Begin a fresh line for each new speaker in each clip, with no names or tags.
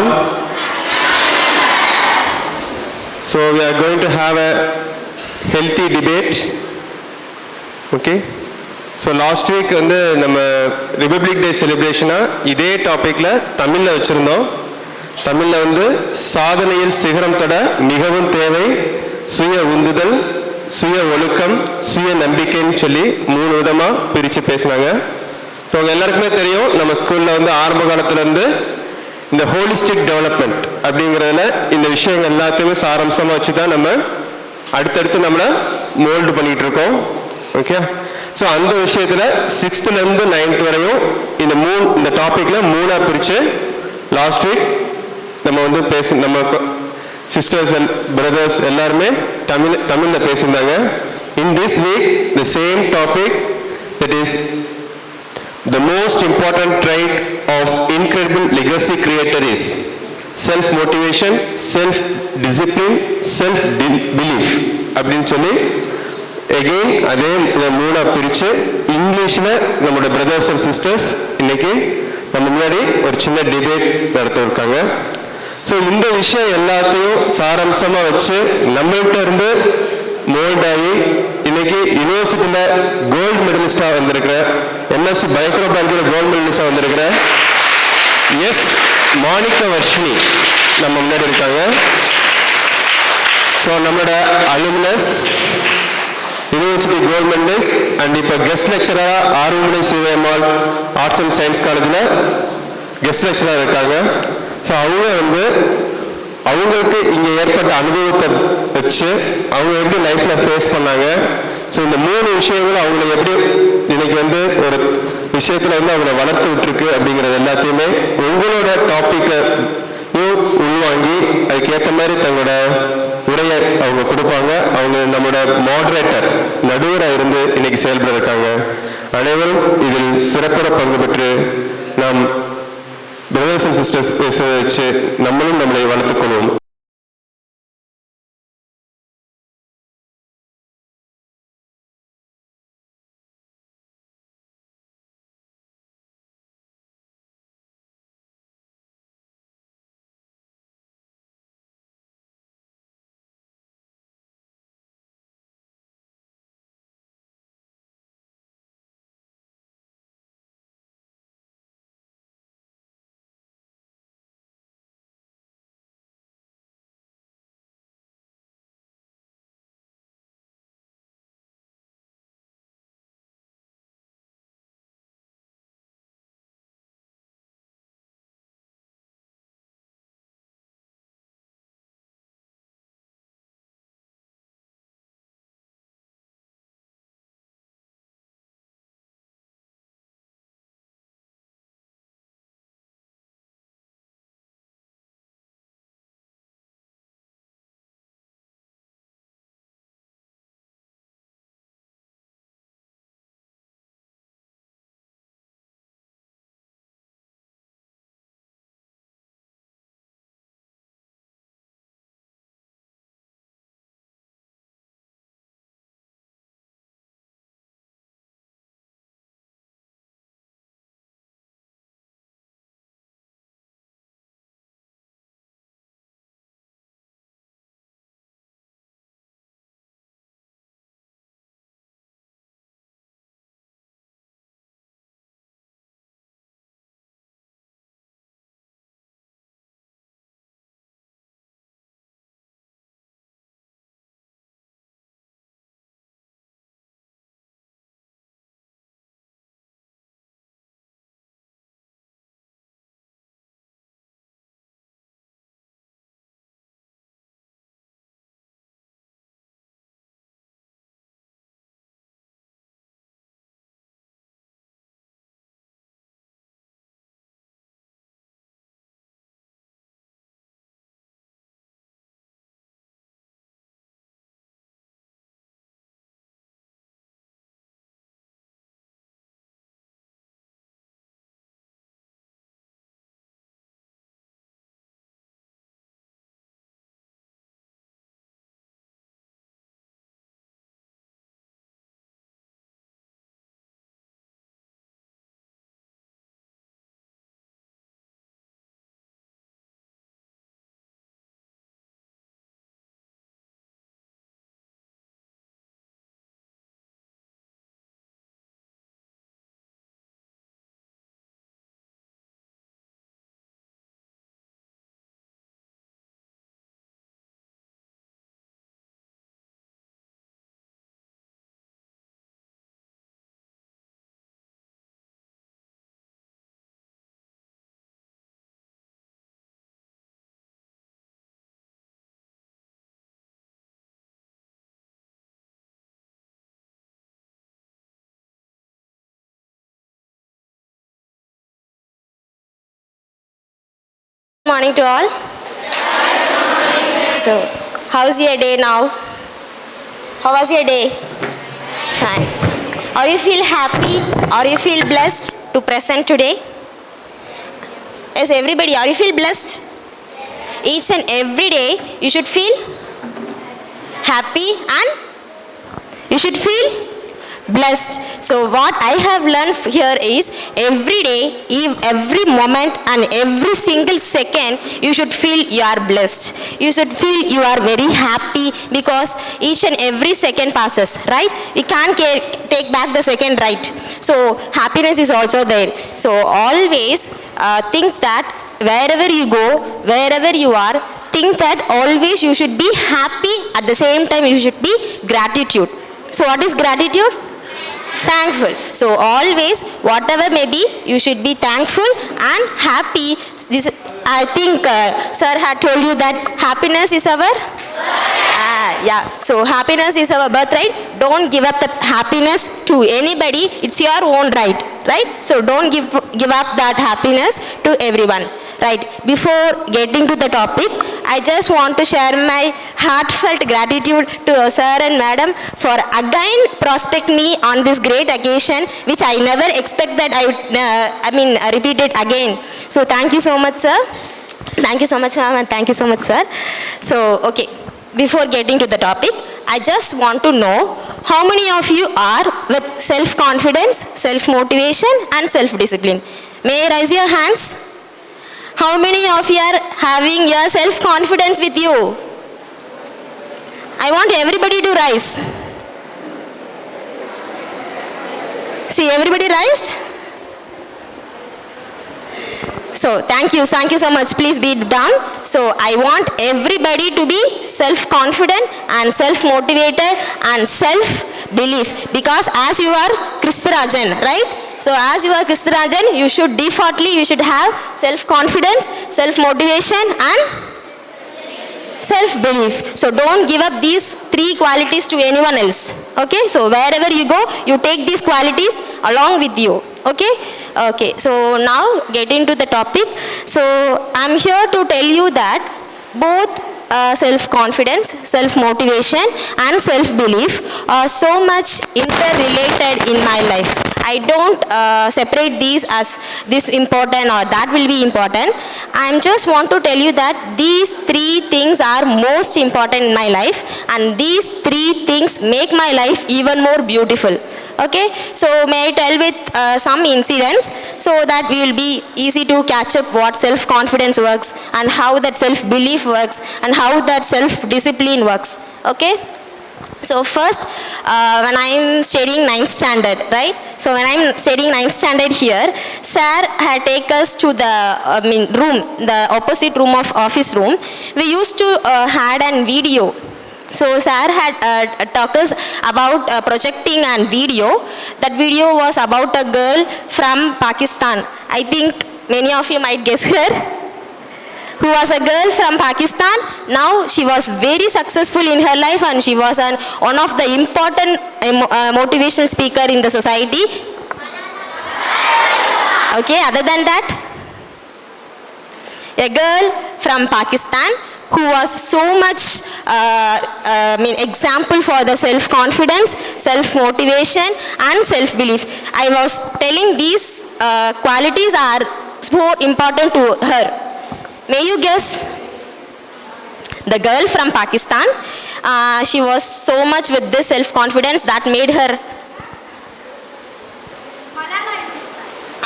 all? So we are going to have a healthy debate. Okay? So last week வந்து நம்ம republic டே செலிப்ரேஷனாக இதே டாப்பிக்கில் தமிழில் வச்சுருந்தோம். தமிழில் வந்து சாதனையில் சிகரம் தொட மிகவும் தேவை சுய உந்துதல், சுய ஒழுக்கம், சுய நம்பிக்கைன்னு சொல்லி 3 விதமாக பிரித்து பேசினாங்க. ஸோ உங்கள் எல்லாருக்குமே தெரியும், நம்ம ஸ்கூலில் வந்து ஆரம்ப காலத்துலேருந்து இந்த ஹோலிஸ்டிக் டெவலப்மெண்ட் அப்படிங்கிறதுல இந்த விஷயங்கள் எல்லாத்தையுமே சாரம்சமாக வச்சு தான் நம்ம அடுத்தடுத்து நம்மளை மோல்டு பண்ணிகிட்டு இருக்கோம். ஓகே, ஸோ அந்த விஷயத்தில் 6th-லேருந்து 9th வரையும் இந்த டாப்பிக்கில் 3ஆக பிரித்து லாஸ்ட் வீக் நம்ம வந்து நம்ம சிஸ்டர்ஸ் அண்ட் பிரதர்ஸ் எல்லாருமே தமிழில் பேசியிருந்தாங்க. In this week the same topic, that is the most important trait of incredible legacy creator is self-motivation, self-discipline, self-belief அப்படின்னு சொல்லி again அதே 3ஆக பிரித்து இங்கிலீஷில் நம்மளோட பிரதர்ஸ் அண்ட் சிஸ்டர்ஸ் இன்னைக்கு நம்ம முன்னாடி ஒரு சின்ன டிபேட் நடத்திருக்காங்க. ஸோ இந்த விஷயம் எல்லாத்தையும் சாரம்சமாக வச்சு நம்மள்கிட்ட இருந்து மோல்டாகி இன்னைக்கு யூனிவர்சிட்டியில் கோல்டு மெடலிஸ்டாக வந்திருக்கிற எம்எஸ்சி மைக்ரோபயாலஜியில் கோல்டு மெடலிஸ்டாக வந்திருக்கிற எஸ் மாணிக்க வர்ஷினி நம்ம முன்னாடி இருக்காங்க. ஸோ நம்மளோட alumnus university gold medalist and இப்போ கெஸ்ட் லெக்சராக ஆர்வமனை சிவம்மாள் ஆர்ட்ஸ் அண்ட் சயின்ஸ் காலேஜில் கெஸ்ட் லெக்சராக இருக்காங்க. ஸோ அவங்க வந்து அவங்களுக்கு இங்கே ஏற்பட்ட அனுபவத்தை வச்சு அவங்க எப்படி லைஃப்பில் ஃபேஸ் பண்ணாங்க, ஸோ இந்த 3 விஷயங்களும் அவங்கள எப்படி இன்னைக்கு வந்து ஒரு விஷயத்தில் வந்து அவங்கள வளர்த்து விட்டுருக்கு அப்படிங்கிறது எல்லாத்தையுமே உங்களோட டாப்பிக்கையும் உள்வாங்கி அதுக்கேற்ற மாதிரி தங்களோட உரையை அவங்க கொடுப்பாங்க. அவங்க நம்மளோட மாடரேட்டர் நடுவராக இருந்து இன்னைக்கு செயல்பட இருக்காங்க. அனைவரும் இதில் சிறப்புற பங்கு பெற்று நாம் பிரதர்ஸ் அண்ட் சிஸ்டர்ஸ் பேச வச்சு நம்மளும் நம்மளை வளர்த்துக்கொள்வோம்.
morning to all. So, how's your day now? How was your day? Fine. Or you feel happy? Or you feel blessed to present today? Yes, everybody, are you feel blessed? Each and every day, you should feel happy and you should feel blessed. So what I have learned here is every day, every moment and every single second, you should feel you are blessed. You should feel you are very happy because each and every second passes, right? We can't take back the second, right? So happiness is also there. So always think that wherever you go, wherever you are, think that always you should be happy. At the same time, you should be gratitude. So what is gratitude? Thankful. So always, whatever may be, you should be thankful and happy. This, I think sir had told you that happiness is our yeah. So happiness is our birthright. Don't give up the happiness to anybody. It's your own right, right? So don't give up that happiness to everyone. Right, before getting to the topic, I just want to share my heartfelt gratitude to sir and madam for again prospect me on this great occasion, which I never expect that I would repeat it again. So thank you so much, sir. Thank you so much, ma'am, and thank you so much, sir. So, okay, before getting to the topic, I just want to know how many of you are with self-confidence, self-motivation, and self-discipline. May I raise your hands? How many of you are having your self-confidence with you? I want everybody to rise. See, everybody raised? So, thank you so much. Please be done. So, I want everybody to be self-confident and self-motivated and self-belief. Because as you are Christhurajan, right? So as you are Christhurajan, you should defaultly, you should have self-confidence, self-motivation and self-belief. So don't give up these three qualities to anyone else. Okay, so wherever you go, you take these qualities along with you. Okay, okay. So now getting to the topic. So I'm here to tell you that both self-confidence, self-motivation and self-belief are so much interrelated in my life. I don't separate these as this important or that will be important. I just want to tell you that these three things are most important in my life and these three things make my life even more beautiful. Okay, so may I tell with some incidents so that we will be easy to catch up what self-confidence works and how that self-belief works and how that self-discipline works. Okay, so first when I am studying 9th standard, right? So when I am studying 9th standard here, sir had taken us to the room, the opposite room of office room. We used to had a video. So sir had talked us about projecting and video. That video was about a girl from Pakistan. I think many of you might guess her. Who was a girl from Pakistan. Now she was very successful in her life and she was one of the important motivational speaker in the society. Okay, other than that, a girl from Pakistan who was so much example for the self-confidence, self-motivation and self-belief. I was telling these qualities are so important to her. May you guess? The girl from Pakistan, she was so much with this self-confidence that made her.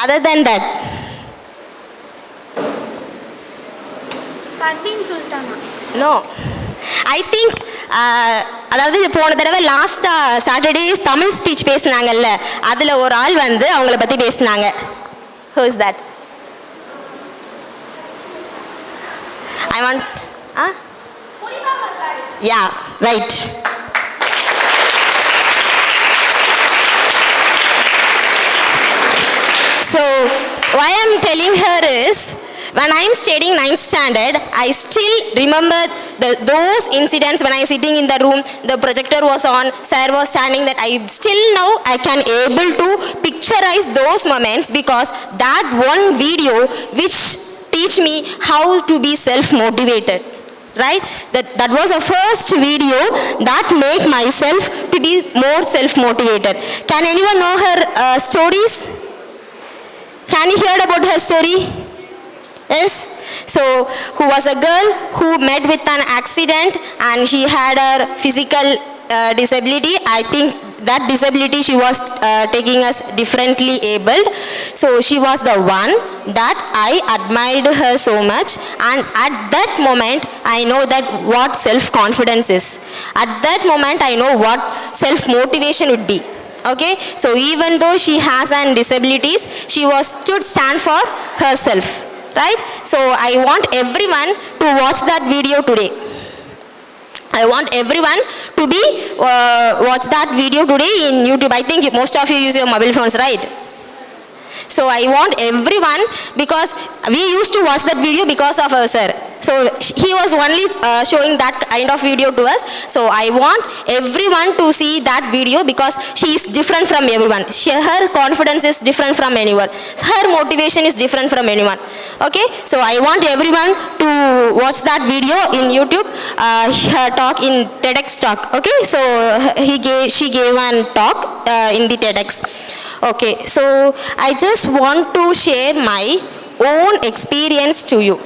Other than that, no. I think அதாவது போன தடவை last Saturday Tamil speech பேசினாங்கல்ல, அதில் ஒரு ஆள் வந்து அவங்கள பற்றி பேசினாங்க. Who is that? I want. Yeah, right. So why I'm telling her is, when I'm studying 9th standard, I still remember those incidents when I was sitting in the room, the projector was on, sir was standing, that I still now I can able to picturize those moments because that one video which teach me how to be self-motivated. Right? That was the first video that made myself to be more self-motivated. Can anyone know her stories? Can you hear about her story? Yes? So, who was a girl who met with an accident and she had her physical disability. I think that disability she was taking us differently abled. So, she was the one that I admired her so much, and at that moment I know that what self-confidence is. At that moment I know what self-motivation would be. Okay, so even though she has an disabilities, she was stood stand for herself, right? So I want everyone to watch that video today. I want everyone to be watch that video today in YouTube. I think most of you use your mobile phones, right? So I want everyone, because we used to watch that video because of her sir. So he was only showing that kind of video to us. So I want everyone to see that video because she is different from everyone. Her confidence is different from anyone. Her motivation is different from anyone. Okay, so I want everyone to watch that video in YouTube. Her talk in TEDx talk. Okay, so she gave one talk in the TEDx. Okay, so I just want to share my own experience to you.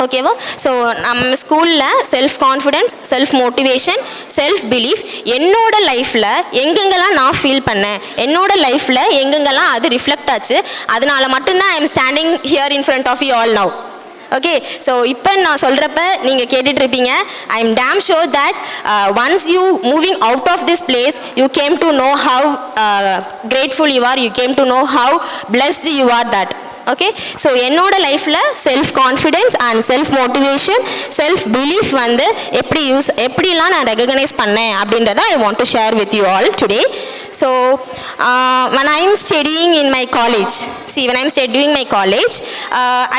Okay, so நம்ம ஸ்கூல்ல self confidence, self motivation, self belief என்னோட லைஃப்பில் எங்கெங்கெல்லாம் நான் feel பண்ணேன், என்னோட லைஃப்பில் எங்கெங்கெல்லாம் அது ரிஃப்ளெக்ட் ஆச்சு, அதனால மட்டும்தான் I am standing here in front of you all now. Okay, so இப்போ நான் சொல்கிறப்ப நீங்கள் கேட்டுட்ருப்பீங்க, I am damn sure that once you moving out of this place you came to know how grateful you are, you came to know how blessed you are that. Okay, so என்னோட லைஃப்பில் self confidence and self motivation, self belief வந்து எப்படிலாம் நான் recognise பண்ணேன் அப்படின்றத I want to share with you all today. So when I am studying in my college, when I am studying my college,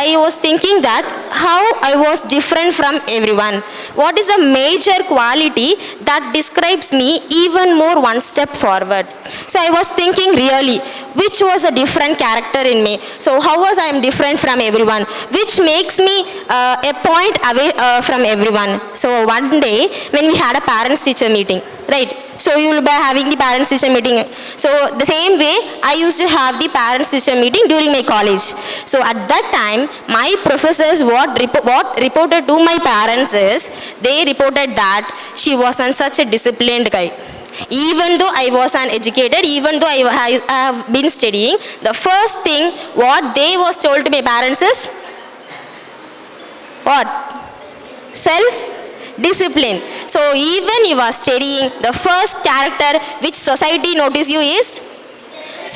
I was thinking that how I was different from everyone. What is the major quality that describes me even more one step forward? So I was thinking really, which was a different character in me? So how was I am different from everyone? Which makes me a point away from everyone? So one day when we had a parents teacher meeting, right? So you will be having the parents teacher meeting. So the same way I used to have the parents teacher meeting during my college. So at that time my professors what reported to my parents is, they reported that she wasn't such a disciplined guy. Even though I was an educated, even though I have been studying, the first thing what they was told to my parents is what? Self-discipline. So even you are studying, the first character which society notice you is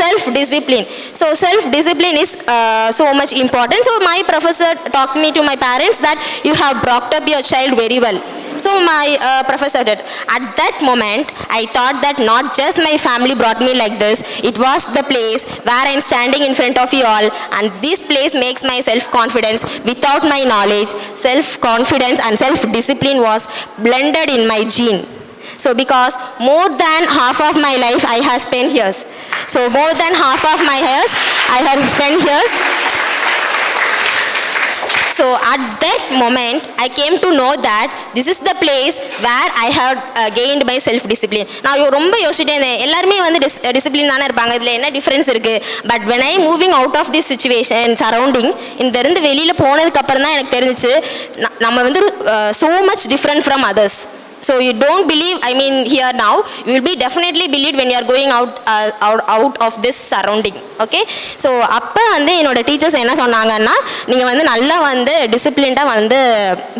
self-discipline. So self-discipline is so much important. So my professor talked me to my parents that you have brought up your child very well. So my professor did. At that moment, I thought that not just my family brought me like this, it was the place where I am standing in front of you all, and this place makes my self-confidence. Without my knowledge, self-confidence and self-discipline was blended in my gene. So because more than half of my life I have spent here. So more than half of my years I have spent here. So at that moment, I came to know that this is the place where I have gained my self-discipline. Now, you ரொம்ப யோசிச்சிட்டேன், எல்லாருமே வந்து discipline தானே இருப்பாங்க, இதில் என்ன difference இருக்குது? But when I moving out of this situation, surrounding, இந்த இருந்து வெளியில் போனதுக்கு அப்புறம் தான் எனக்கு தெரிஞ்சிச்சு, நம்ம வந்து so much different from others. So you don't believe, I mean here now, you will be definitely believed when you are going out of this surrounding. Okay, so அப்போ வந்து என்னோட டீச்சர்ஸ் என்ன சொன்னாங்கன்னா, நீங்கள் வந்து நல்லா வந்து டிசிப்ளின்டாக வந்து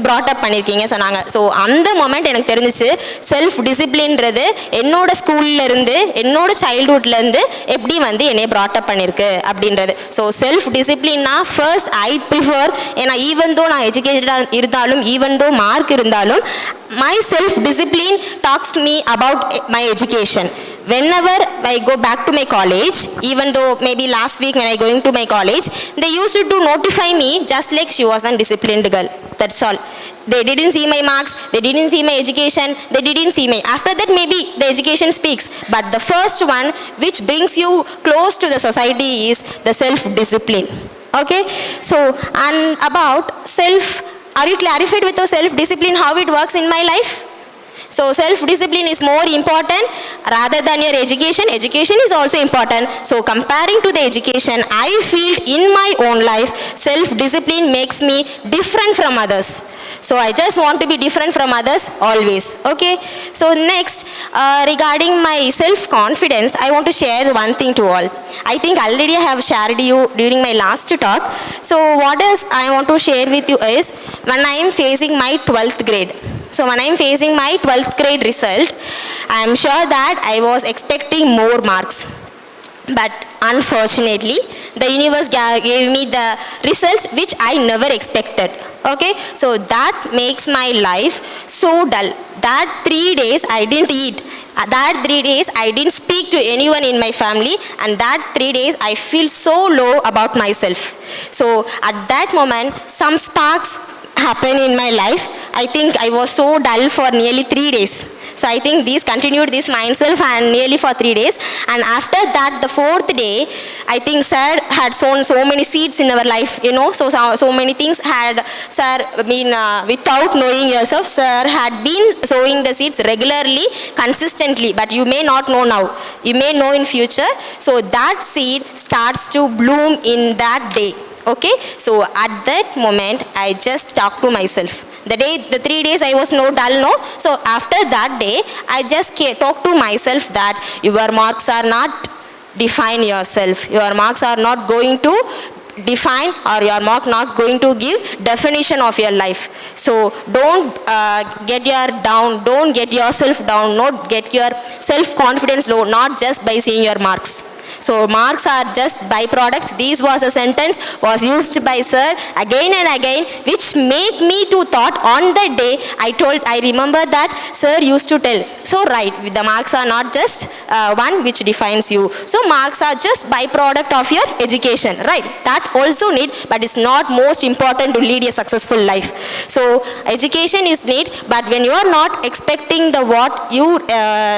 brought up பண்ணியிருக்கீங்க சொன்னாங்க. ஸோ அந்த மொமெண்ட் எனக்கு தெரிஞ்சிச்சு, செல்ஃப் டிசிப்ளின்றது என்னோட ஸ்கூல்லேருந்து என்னோட சைல்ட்ஹுட்லேருந்து எப்படி வந்து என்னை brought up பண்ணியிருக்கு அப்படின்றது. ஸோ செல்ஃப் டிசிப்ளின்னா ஃபர்ஸ்ட் ஐ ப்ரிஃபர், ஏன்னா ஈவன் தோ நான் எஜுகேட்டடாக இருந்தாலும், ஈவன் தோ மார்க் இருந்தாலும், my self-discipline talks to me about my education. Whenever I go back to my college, even though maybe last week when I going to my college, they used to notify me just like she was a disciplined girl. That's all. They didn't see my marks, they didn't see my education, they didn't see me. After that maybe the education speaks, but the first one which brings you close to the society is the self-discipline. Okay, so and about self, are you clarified with your self-discipline, how it works in my life? So self-discipline is more important rather than your education. Education is also important. So comparing to the education, I feel in my own life, self-discipline makes me different from others. So I just want to be different from others always. Okay. So next, regarding my self-confidence, I want to share one thing to all. I think already I have shared you during my last talk. So what else I want to share with you is when I am facing my 12th grade. So when I am facing my 12th grade result, I am sure that I was expecting more marks. But unfortunately, the universe gave me the results which I never expected. Okay, so that makes my life so dull. That 3 days I didn't eat. That 3 days I didn't speak to anyone in my family, and that 3 days I feel so low about myself. So at that moment, some sparks happened in my life. I think I was so dull for nearly 3 days. So I think these continued this myself and nearly for 3 days. And after that, the 4th day, I think sir had sown so many seeds in our life, you know. So many things had sir been, without knowing yourself, sir had been sowing the seeds regularly, consistently. But you may not know now. You may know in future. So that seed starts to bloom in that day. Okay. So at that moment, I just talked to myself. The 3 days I was no dull, no. So after that day, I just talked to myself that your marks are not define yourself. Your marks are not going to define, or your mark not going to give definition of your life. So don't get yourself down, not get your self-confidence low, not just by seeing your marks. So marks are just byproducts. This was a sentence was used by sir again and again, which make me to thought on that day. I remember that sir used to tell. So right, the marks are not just one which defines you. So marks are just byproduct of your education, right? That also need, but it's not most important to lead a successful life. So education is need, but when you are not expecting the what you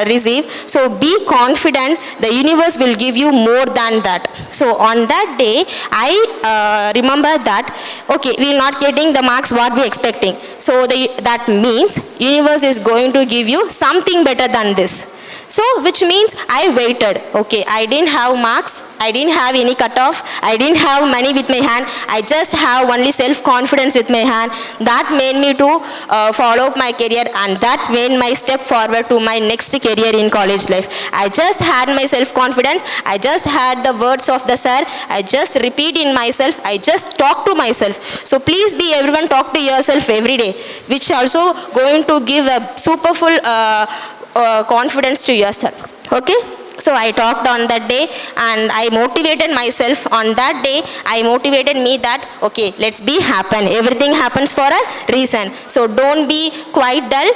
receive, so be confident. The universe will give you more than that. So on that day, I remember that, okay, we are not getting the marks what we are expecting. So that means universe is going to give you something better than this. So which means I waited. Okay, I didn't have marks, I didn't have any cutoff, I didn't have money with my hand, I just have only self-confidence with my hand. That made me to follow my career, and that made my step forward to my next career in college life. I just had my self-confidence, I just had the words of the sir, I just repeat in myself, I just talk to myself. So please be everyone talk to yourself every day, which also going to give a superful confidence to yourself. Okay. So I talked on that day, and I motivated myself on that day. I motivated me that, okay, let's be happen. Everything happens for a reason. So don't be quite dull.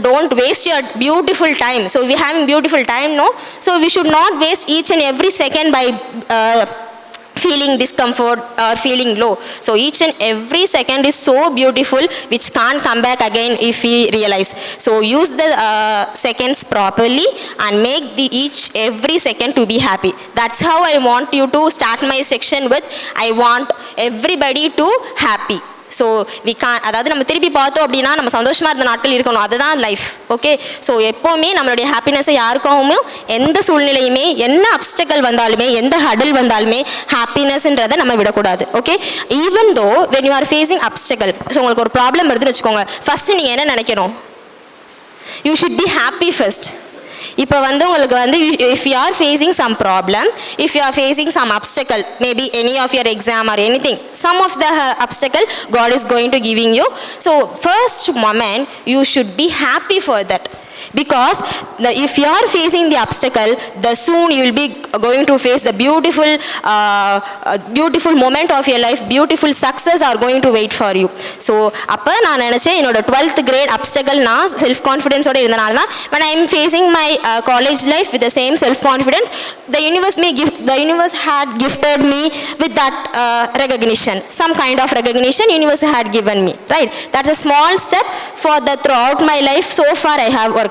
Don't waste your beautiful time. So we having beautiful time, no? So we should not waste each and every second by feeling discomfort or feeling low. So each and every second is so beautiful, which can't come back again if we realize. So use the seconds properly and make every second to be happy. That's how I want you to start my section with. I want everybody to happy. So அதாவது நம்ம திருப்பி பார்த்தோம் அப்படின்னா நம்ம சந்தோஷமாக இருந்த நாட்கள் இருக்கணும், அதுதான் லைஃப். ஓகே. ஸோ எப்போவுமே நம்மளுடைய ஹாப்பினஸை யாருக்காகவும் எந்த சூழ்நிலையுமே, என்ன அப்டக்கல் வந்தாலுமே, எந்த ஹடில் வந்தாலுமே ஹாப்பினஸ்ன்றதை நம்ம விடக்கூடாது. Okay. Even though when you are facing அப்டக்கல், so உங்களுக்கு ஒரு ப்ராப்ளம் வருதுன்னு வச்சுக்கோங்க, ஃபஸ்ட்டு நீங்கள் என்ன நினைக்கணும்? You should be happy first. இப்போ உங்களுக்கு if you are facing some problem, if you are facing some obstacle, maybe any of your exam or anything, some of the obstacle God is going to giving you. So first moment you should be happy for that, because if you are facing the obstacle, the soon you will be going to face the beautiful moment of your life, beautiful success are going to wait for you. So அப்போ நான் நினச்சேன் என்னோட 12th grade obstacle நான் self கான்ஃபிடென்ஸோடு இருந்தனால தான் when I am facing my college life with the same self confidence, the universe had gifted me with that recognition, some kind of recognition universe had given me, right? That's a small step for the throughout my life so far I have worked.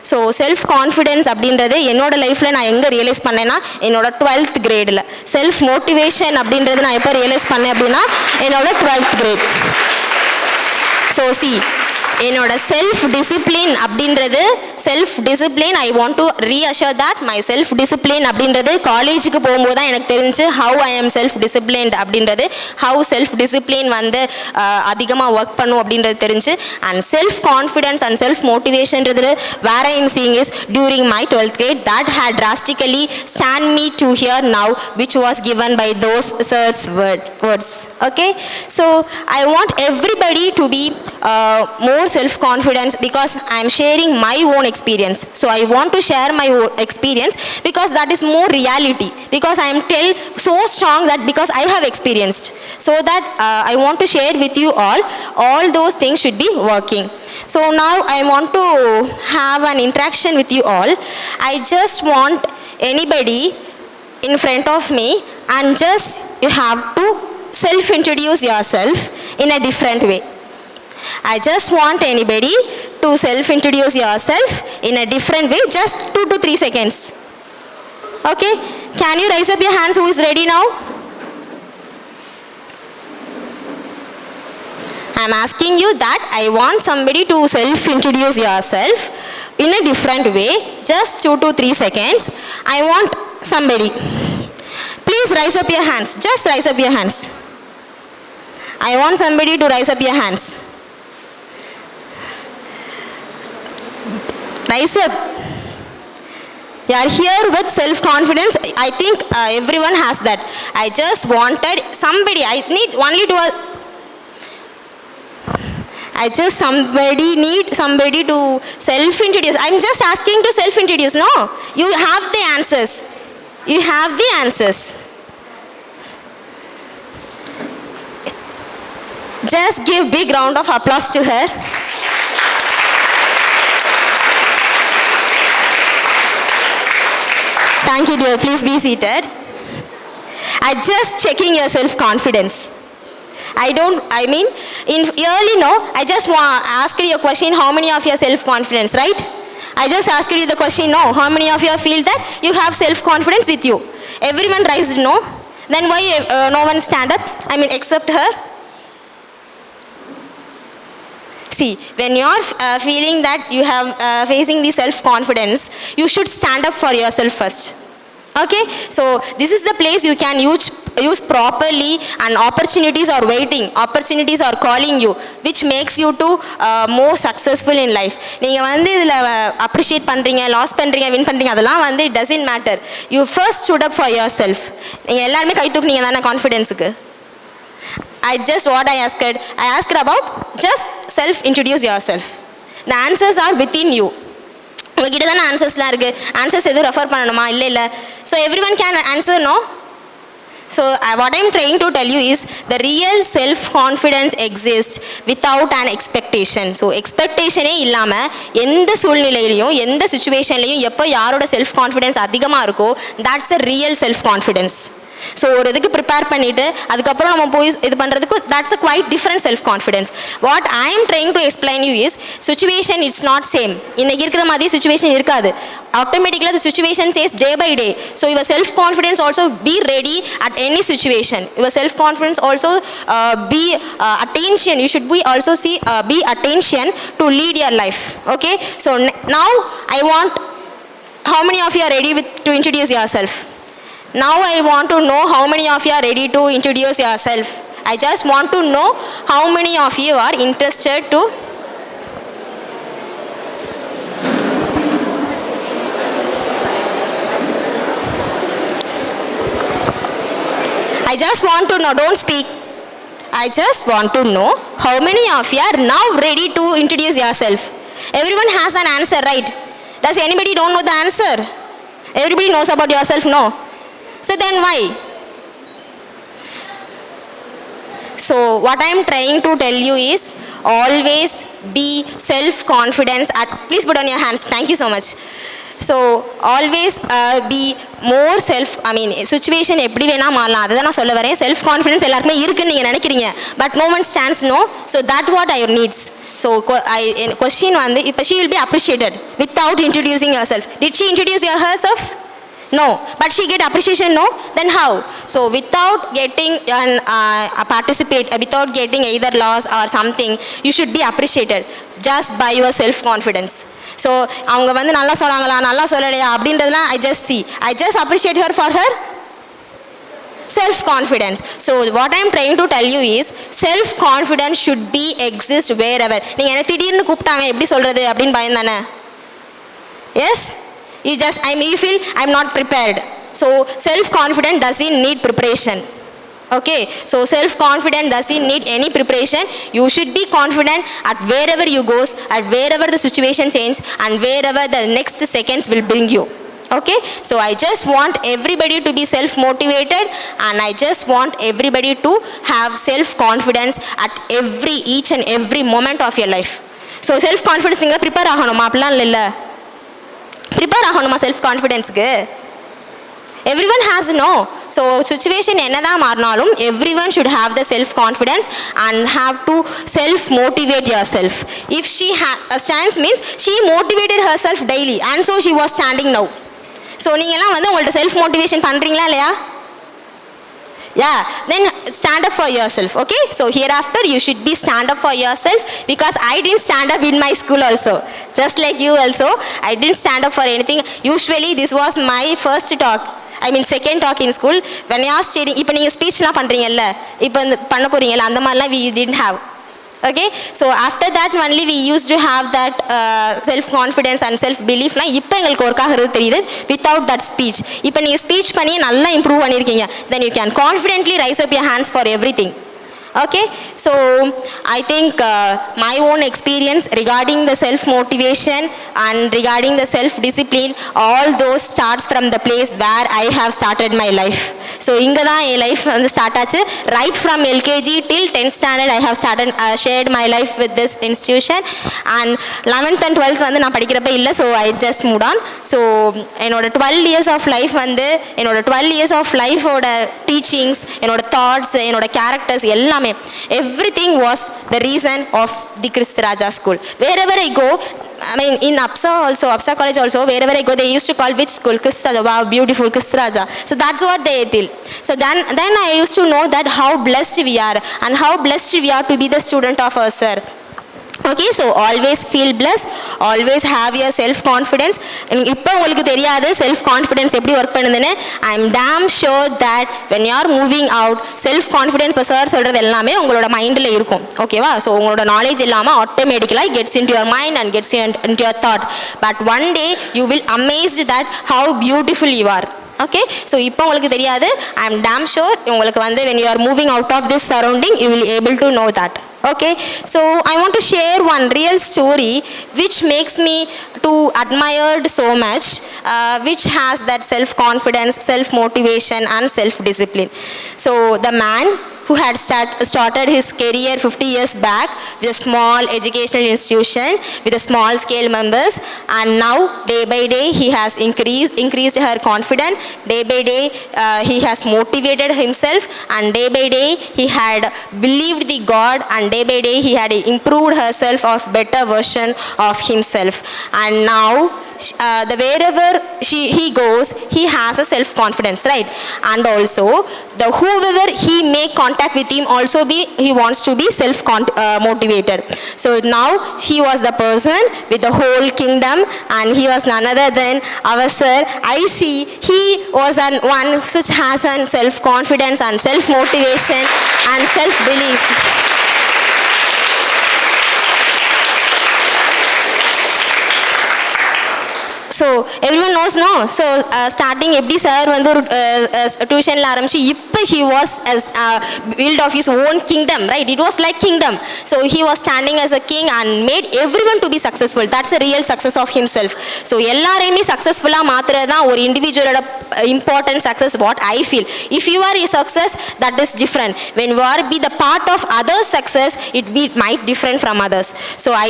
So self confidence அப்படின்றது என்னோட லைஃப்பில் நான் எங்கே realise பண்ணேன்னா என்னோட 12th கிரேடில். Self motivation அப்படின்றது நான் எப்போ ரியலைஸ் பண்ணேன் அப்படின்னா என்னோட 12th கிரேட். ஸோ என்னோட செல்ஃப் டிசிப்ளின் அப்படின்றது I want to reassure that my self discipline அப்படின்றது காலேஜுக்கு போகும்போது தான் எனக்கு தெரிஞ்சு how I am self disciplined அப்படின்றது, ஹவு செல்ஃப் டிசிப்ளின் வந்து அதிகமாக ஒர்க் பண்ணும் அப்படின்றது தெரிஞ்சு. And self confidence and self மோட்டிவேஷன்றது where I am seeing is during my 12th grade that had drastically stand me to here now, which was given by those sirs words. Okay, so I want everybody to be more self-confidence because I am sharing my own experience. So I want to share my own experience because that is more reality, because I am so strong that because I have experienced, so that I want to share with you all those things should be working. So now I want to have an interaction with you all. I just want anybody in front of me and just you have to self-introduce yourself in a different way. I just want anybody to self-introduce yourself in a different way, just 2 to 3 seconds. Okay? Can you raise up your hands who is ready now? I am asking you that I want somebody to self-introduce yourself in a different way, just 2 to 3 seconds. I want somebody. Please raise up your hands. Just raise up your hands. I want somebody to raise up your hands. Rise up. You are here with self-confidence. I think everyone has that. I just wanted somebody. I need only to. I just need somebody to self-introduce. I'm just asking to self-introduce. No, you have the answers. You have the answers. Just give big round of applause to her. Thank you, dear. Please be seated. I just checking your self-confidence. I just asked you a question, how many of you are self-confidence, right? I just asked you the question, no. How many of you feel that you have self-confidence with you? Everyone raised no. Then why no one stand up? Except her. See, when you are feeling that you have facing the self-confidence, you should stand up for yourself first. Okay, so this is the place you can use properly, and opportunities are waiting, opportunities are calling you, which makes you to more successful in life. நீங்க வந்து இதுல appreciate பண்றீங்க, loss பண்றீங்க, win பண்றீங்க, அதெல்லாம் வந்து it doesn't matter. You first stood up for yourself. நீங்க எல்லாரும் கை தூக்குனீங்க தான கான்ஃபிடன்ஸ்க்கு. I asked about just self-introduce yourself. The answers are within you. உங்ககிட்ட தானே ஆன்சர்ஸ்லாம் இருக்குது. ஆன்சர்ஸ் எதுவும் ரெஃபர் பண்ணணுமா? இல்லை. So everyone can answer no. So what I am trying to tell you is the real self-confidence exists without an expectation. So expectation இல்லாமல் எந்த சூழ்நிலையிலையும் எந்த சுச்சுவேஷன்லையும் எப்போ யாரோட self-confidence அதிகமாக இருக்கோ that's a real self-confidence. So ஒரு இதுக்கு ப்ரிப்பேர் பண்ணிவிட்டு அதுக்கப்புறம் நம்ம போய் இது பண்ணுறதுக்கு that's a quite different self-confidence. What I am trying to explain you is situation it's not same. இன்னைக்கு இருக்கிற மாதிரி சுச்சுவேஷன் இருக்காது. Automatically the situation says day by day. So your self-confidence also be ready at any situation. Your self-confidence also be attention. You should be also be attention to lead your life. Okay. So now I want, how many of you are ready to introduce yourself? Now I want to know how many of you are ready to introduce yourself. I just want to know how many of you are interested to. I just want to know, don't speak. I just want to know how many of you are now ready to introduce yourself. Everyone has an answer, right? Does anybody don't know the answer? Everybody knows about yourself, no? So then why? So what I am trying to tell you is always be self-confidence at, please put on your hands, thank you so much. So always be more situation எப்படி வேணா மாறலாம், அதுதான் நான் சொல்ல வரேன். Self confidence எல்லாருக்குமே இருக்குன்னு நீங்கள் நினைக்கிறீங்க, but no one stands no. So that what I needs. So question வந்து இப்போ she will be appreciated without introducing herself. Did she introduce herself? No, but she get appreciation, no? Then how? So without getting participate, without getting either loss or something, you should be appreciated just by your self confidence. So அவங்க வந்து நல்லா சொன்னாங்களா நல்லா சொல்லலையா அப்படின்றதுலாம் I just appreciate her for her self confidence. So what I am trying to tell you is self confidence should be exist wherever. நீங்க என்ன திடீர்னு கூப்பிட்டாங்க எப்படி சொல்றது அப்படின்னு பயந்தானே? Yes, you feel I'm not prepared. So self confidence doesn't need preparation. Okay, so self confidence doesn't need any preparation. You should be confident at wherever you goes, at wherever the situation changes, and wherever the next seconds will bring you. Okay, so I just want everybody to be self motivated, and I just want everybody to have self confidence at each and every moment of your life. So self confidence inga prepare ஆகணுமா அப்படிலாம் இல்ல prepare ஆகணுமா self confidence க்கு everyone has no. So situation என்னதா மாறினாலும் everyone should have the self confidence and have to self motivate yourself. If she stands means she motivated herself daily, and so she was standing now. So நீங்கலாம் வந்து உங்கள்ட்ட self motivation பண்றீங்களா இல்லையா? Yeah, then stand up for yourself. Okay, so hereafter you should be stand up for yourself, because I didn't stand up in my school also, just like you also. I didn't stand up for anything. Usually this was my first talk, second talk in school. When I was stating, இப்போ நீங்க ஸ்பீச்லாம் பண்றீங்கல்ல, இப்போ பண்ண போறீங்கல்ல, அந்த மாதிரிலாம் we didn't have. Okay, so after that only we used to have that self confidence and self belief லாம் இப்போ எங்களுக்கு work ஆகிறது தெரியுது without that speech. இப்போ நீங்க ஸ்பீச் பண்ணி நல்லா இம்ப்ரூவ் பண்ணியிருக்கீங்க, then you can confidently raise up your hands for everything. Okay, so I think my own experience regarding the self motivation and regarding the self discipline, all those starts from the place where I have started my life. So inga da my life வந்து start ஆச்சு. Right from LKG till 10th standard I have started shared my life with this institution, and 11th and 12th வந்து நான் படிக்கிறப்ப இல்லை, so I just moved on. So என்னோட 12 years of life வந்து என்னோட 12 years of life ஓட teachings, என்னோட thoughts, என்னோட characters எல்லாமே, everything was the reason of the Christhuraja school. Wherever I go, in Apsa college also, wherever I go, they used to call which school? Christhuraja. Wow, beautiful Christhuraja. So that's what they tell. So then I used to know that how blessed we are, and how blessed we are to be the student of our sir. Okay, so always feel blessed, always have your self confidence. இப்போ உங்களுக்கு தெரியாது self confidence எப்படி work பண்ணுதுன்னு. I am damn sure that when you are moving out, self confidence இப்போ sir சொல்கிறது எல்லாமே உங்களோட மைண்டில் இருக்கும். ஓகேவா? ஸோ உங்களோட நாலேஜ் இல்லாமல் ஆட்டோமேட்டிக்கலாக gets into your mind and gets into your thought. But one day you will amazed that how beautiful you are. Okay, so இப்போ உங்களுக்கு தெரியாது. I am damn sure உங்களுக்கு வந்து when you are moving out of this surrounding, you will able to know that. Okay, so I want to share one real story which makes me to admired so much, which has that self confidence, self motivation and self discipline. So the man who had started his career 50 years back with a small educational institution with a small scale members, and now day by day he has increased her confidence. Day by day he has motivated himself, and day by day he had believed the God, and day by day he had improved herself of better version of himself. And now wherever he goes, he has a self confidence, right? And also the whoever he make contact with him also he wants to be self motivated. So now he was the person with the whole kingdom, and he was none other than our sir. I see he was one which has an self confidence and self motivation and self belief. So everyone knows, no? So starting எப்படி sir வந்து ஒரு டியூஷனில் ஆரம்பிச்சு இப்போ he was build of his own kingdom, right? It was like kingdom. So he was standing as a king and made everyone to be successful. That's a real success of himself. So எல்லாரையுமே சக்ஸஸ்ஃபுல்லாக மாற்றுறது தான் ஒரு இண்டிவிஜுவலோட important success, what I feel. If you are a success, that is different. When you are be the part of others' success, it might different from others. So I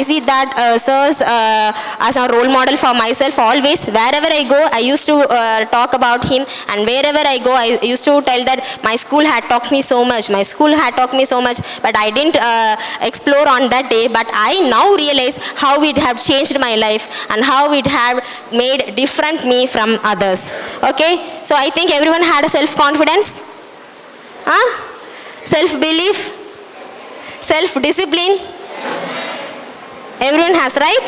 see that sirs as a role model for myself always. Wherever I go, I used to talk about him, and wherever I go, I used to tell that my school had taught me so much, my school had taught me so much, but I didn't explore on that day. But I now realize how it have changed my life and how it have made different me from others. Okay, so I think everyone had a self-confidence, self-belief, self-discipline. Everyone has, right?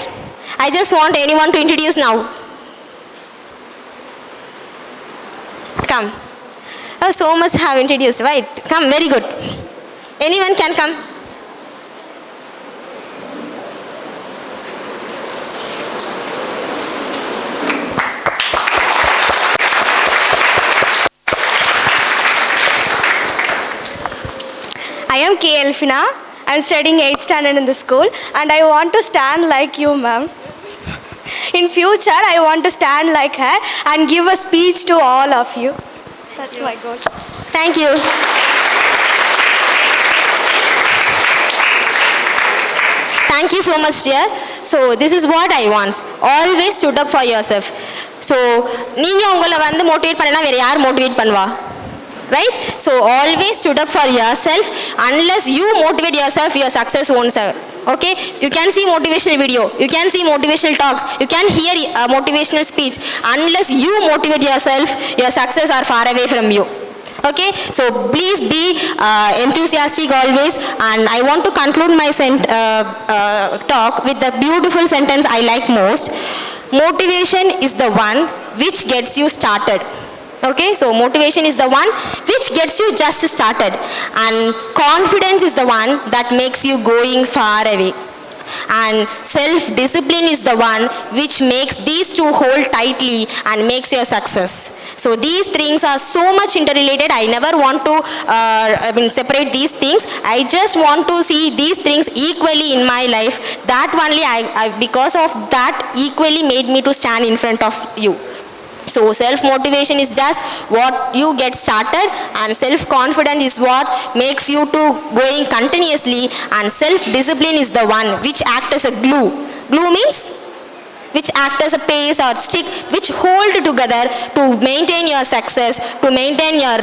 I just want anyone to introduce now. Come. Oh, so much have introduced, right? Come, very good. Anyone can come.
I am K. Elfina. I am studying 8th standard in the school, and I want to stand like you, ma'am. In future, I want to stand like her and give a speech to all of you. That's my goal.
Thank you. Thank you so much, dear. So this is what I want. Always stood up for yourself. So நீங்க உங்களை வந்து motivate பண்ணனா வேற யார் motivate பண்ணுவா? Right? So always stood up for yourself. Unless you motivate yourself, your success won't serve. Okay, you can see motivational video, you can see motivational talks, you can hear a motivational speech. Unless you motivate yourself, your success are far away from you. Okay, so please be enthusiastic always. And I want to conclude my talk with the beautiful sentence I like most. Motivation is the one which gets you started. Okay, so motivation is the one which gets you just started, and confidence is the one that makes you going far away, and self-discipline is the one which makes these two hold tightly and makes your success. So these things are so much interrelated. I never want to separate these things. I just want to see these things equally in my life. That only because of that equally made me to stand in front of you. So self-motivation is just what you get started, and self-confidence is what makes you to going continuously, and self-discipline is the one which acts as a glue. Glue means which act as a paste or stick which hold together to maintain your success, to maintain your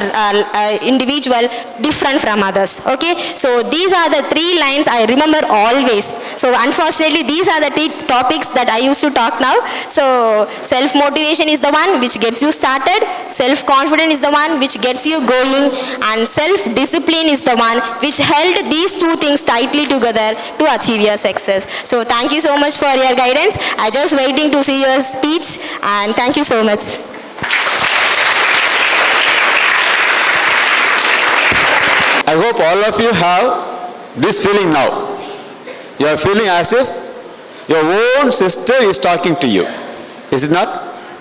individual different from others. Okay, so these are the three lines I remember always. So unfortunately these are the topics that I used to talk now. So self-motivation is the one which gets you started, self-confidence is the one which gets you going, and self-discipline is the one which held these two things tightly together to achieve your success. So thank you so much for your guidance. I just waiting to see your speech, and thank you so much.
I hope all of you have this feeling now. You are feeling as if your own sister is talking to you. Is it not?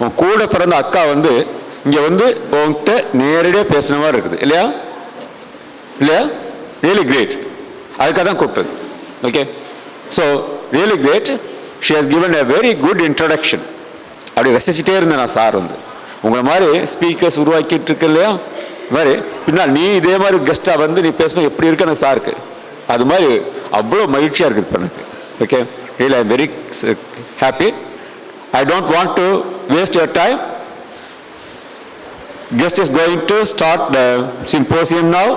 உன் கூட பிறந்த அக்கா வந்து இங்கே வந்து உன்கிட்ட நேரடியாக பேசுன மாதிரி இருக்குது இல்லையா? இல்லையா? Really great. அதுக்காக தான் கூப்பிட்டது. Okay? So, really great. She has given a very good introduction. அப்படி ரசிச்சுட்டே இருந்தேன் நான் சார் வந்து. உங்களை மாதிரி ஸ்பீக்கர்ஸ் உருவாக்கிட்டு இருக்கு இல்லையா? மாதிரி பின்னால் நீ இதே மாதிரி கெஸ்ட்டாக வந்து நீ பேசும்போது எப்படி இருக்கு எனக்கு சாருக்கு அது மாதிரி அவ்வளோ மகிழ்ச்சியாக இருக்குது இப்போ எனக்கு. Okay, really I am very happy. I don't want to waste your time. Guest is going to start the symposium now.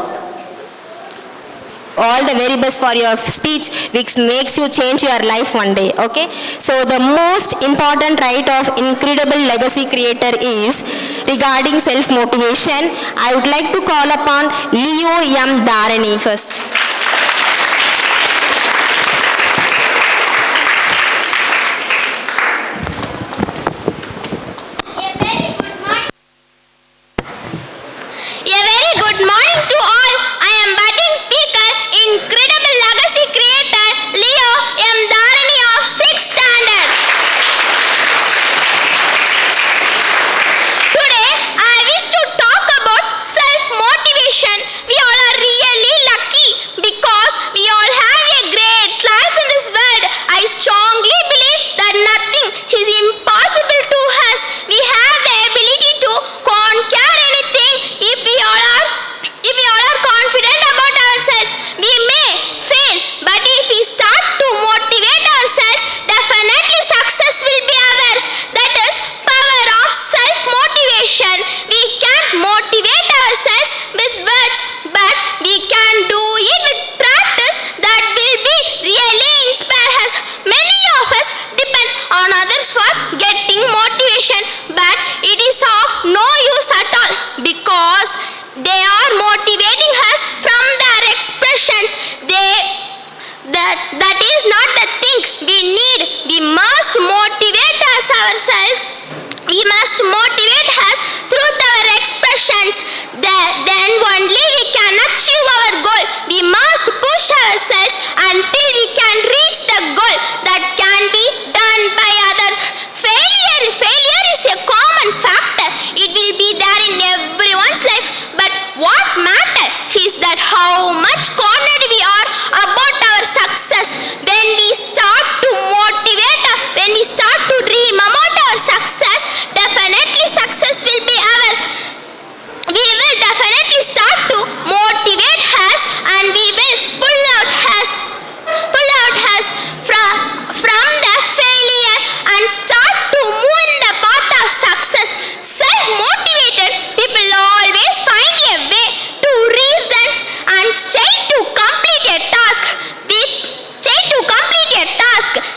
All the very best for your speech which makes you change your life one day. Okay, so the most important right of incredible legacy creator is regarding self motivation. I would like to call upon Leo M. Dharani first.
We all are really lucky
ourselves, we must motivate us through our expressions. Then only we can achieve our goal. We must push ourselves until we can reach the goal that can be done by others. Failure is a common factor. It will be there in everyone's life. But what matters is that how much cornered we are about our success. When we start to motivate, when we start to dream about our success, definitely success will be ours. We will definitely start to motivate us, and we will pull out us from the failure and start to move in the path of success. Self-motivated people always find a way to reason and stay to complete a task.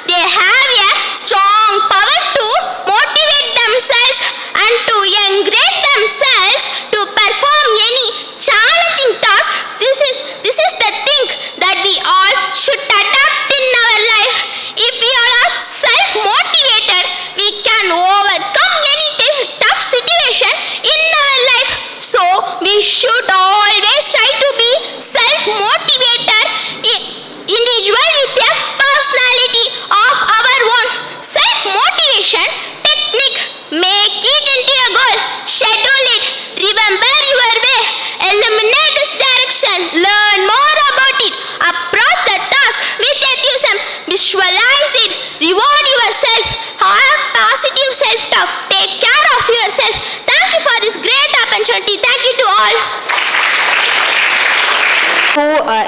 They have a strong power to motivate themselves and to encourage themselves to perform any challenging task. This is the thing that we all should adapt in our life. If we all are self-motivated, we can overcome any tough situation in our life. So we should always try to be self-motivated individual with a personality of our own. Self-motivation technique: make it into a goal, schedule it, remember your way, eliminate direction, learn more about it, approach the task with enthusiasm, visualize it, reward yourself, have positive self-talk, take care of yourself. Thank you for this great opportunity. Thank you to all.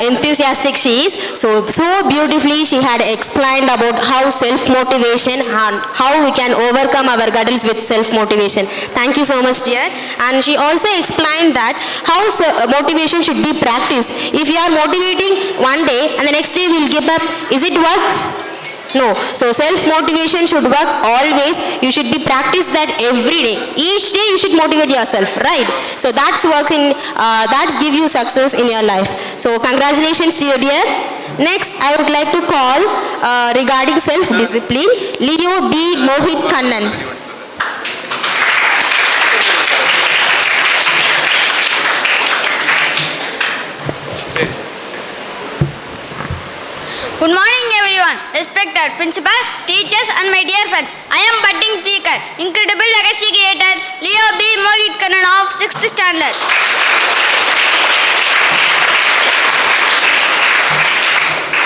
Enthusiastic she is, so beautifully she had explained about how self-motivation and how we can overcome our hurdles with self-motivation. Thank you so much, dear. And she also explained that how motivation should be practiced. If you are motivating one day and the next day we'll give up, is it work? No. So self-motivation should work always. You should be practice that every day. Each day you should motivate yourself, right? So that's works in, that's give you success in your life. So congratulations to you, dear. Next, I would like to call regarding self-discipline, Leo B. Mohit Kannan.
Good morning everyone, respected principal, teachers and my dear friends. I am budding speaker, incredible legacy creator, Leo B. Mohit Kannan of 6th standard.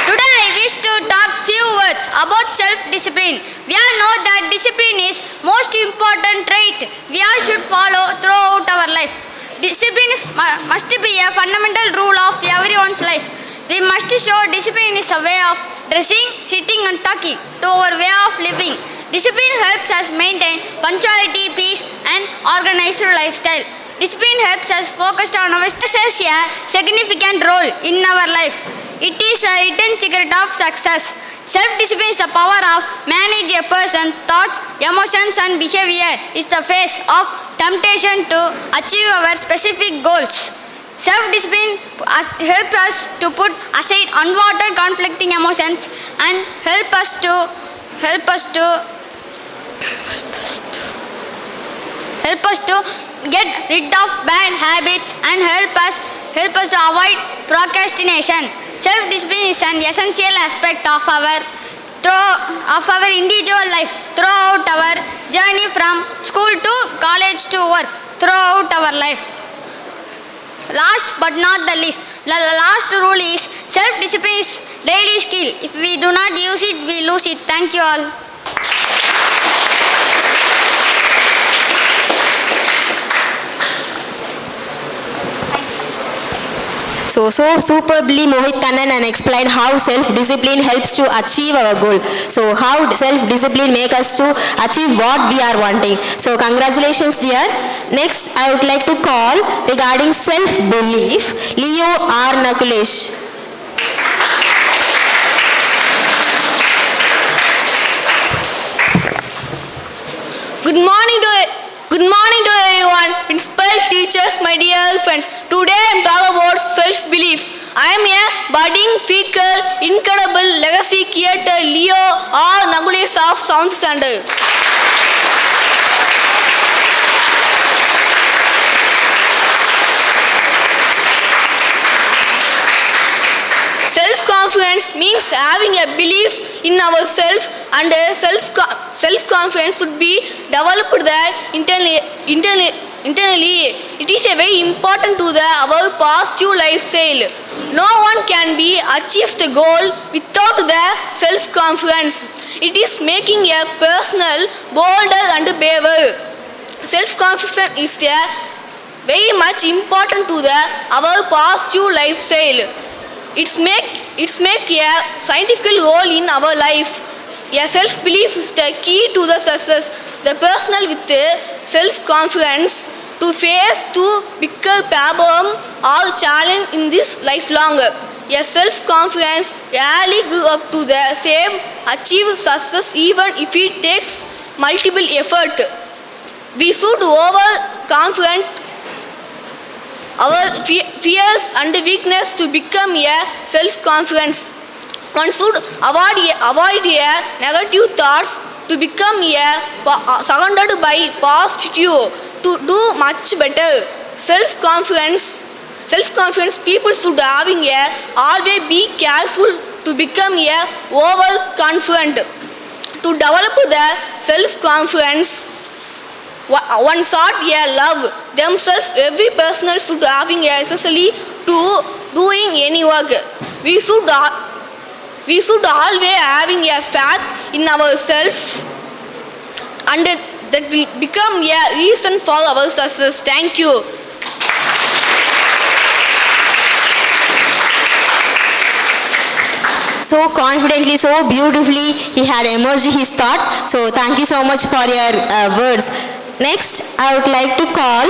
Today I wish to talk few words about self-discipline. We all know that discipline is most important trait we all should follow throughout our life. Discipline must be a fundamental rule of everyone's life. We must show discipline is a way of dressing, sitting and talking to our way of living. Discipline helps us maintain punctuality, peace and organized lifestyle. Discipline helps us focus on our success, a significant role in our life. It is a hidden secret of success. Self-discipline is the power of manage a person's thoughts, emotions and behavior. Is the face of temptation to achieve our specific goals. Self-discipline helps us to put aside unwanted conflicting emotions and help us to get rid of bad habits and help us to avoid procrastination. Self-discipline is an essential aspect of our individual life throughout our journey from school to college to work, throughout our life. Last but not the least, the last rule is self-discipline is daily skill. If we do not use it, we lose it. Thank you all.
So superbly Mohit Kannan and explained how self-discipline helps to achieve our goal. So how self-discipline makes us to achieve what we are wanting. So congratulations, dear. Next, I would like to call regarding self-belief, Leo R. Nakulesh.
Good morning to everyone, principal, teachers, my dear friends. Today I am talking about self-belief. I am a budding, fickle, incredible legacy creator, Leo R. Nakulesh of 7th standard.
Self-confidence means having a belief in ourselves, and self-confidence should be developed there internally. It is a very important to our positive lifestyle. No one can be achieve the goal without the self-confidence. It is making a personal bolder and braver. Self-confidence is very much important to our positive lifestyle. It's make a scientific role in our life. A self-belief is the key to the success. The person with self-confidence to face to bigger problem or challenge in this lifelong. A self-confidence rarely grew up to the same achieve success even if it takes multiple effort. We should overconfident our fears and weakness to become a self-confidence. One should avoid negative thoughts to become surrounded by positive to do much better. Self-confidence people should always be careful to become overconfident. To develop the self-confidence, one sought love themselves. Every person should having essentially to doing any work. We should always having a faith in ourselves, and that will become a reason for our success. Thank you.
So confidently, so beautifully, he had emerged his thoughts. So thank you so much for your words. Next, I would like to call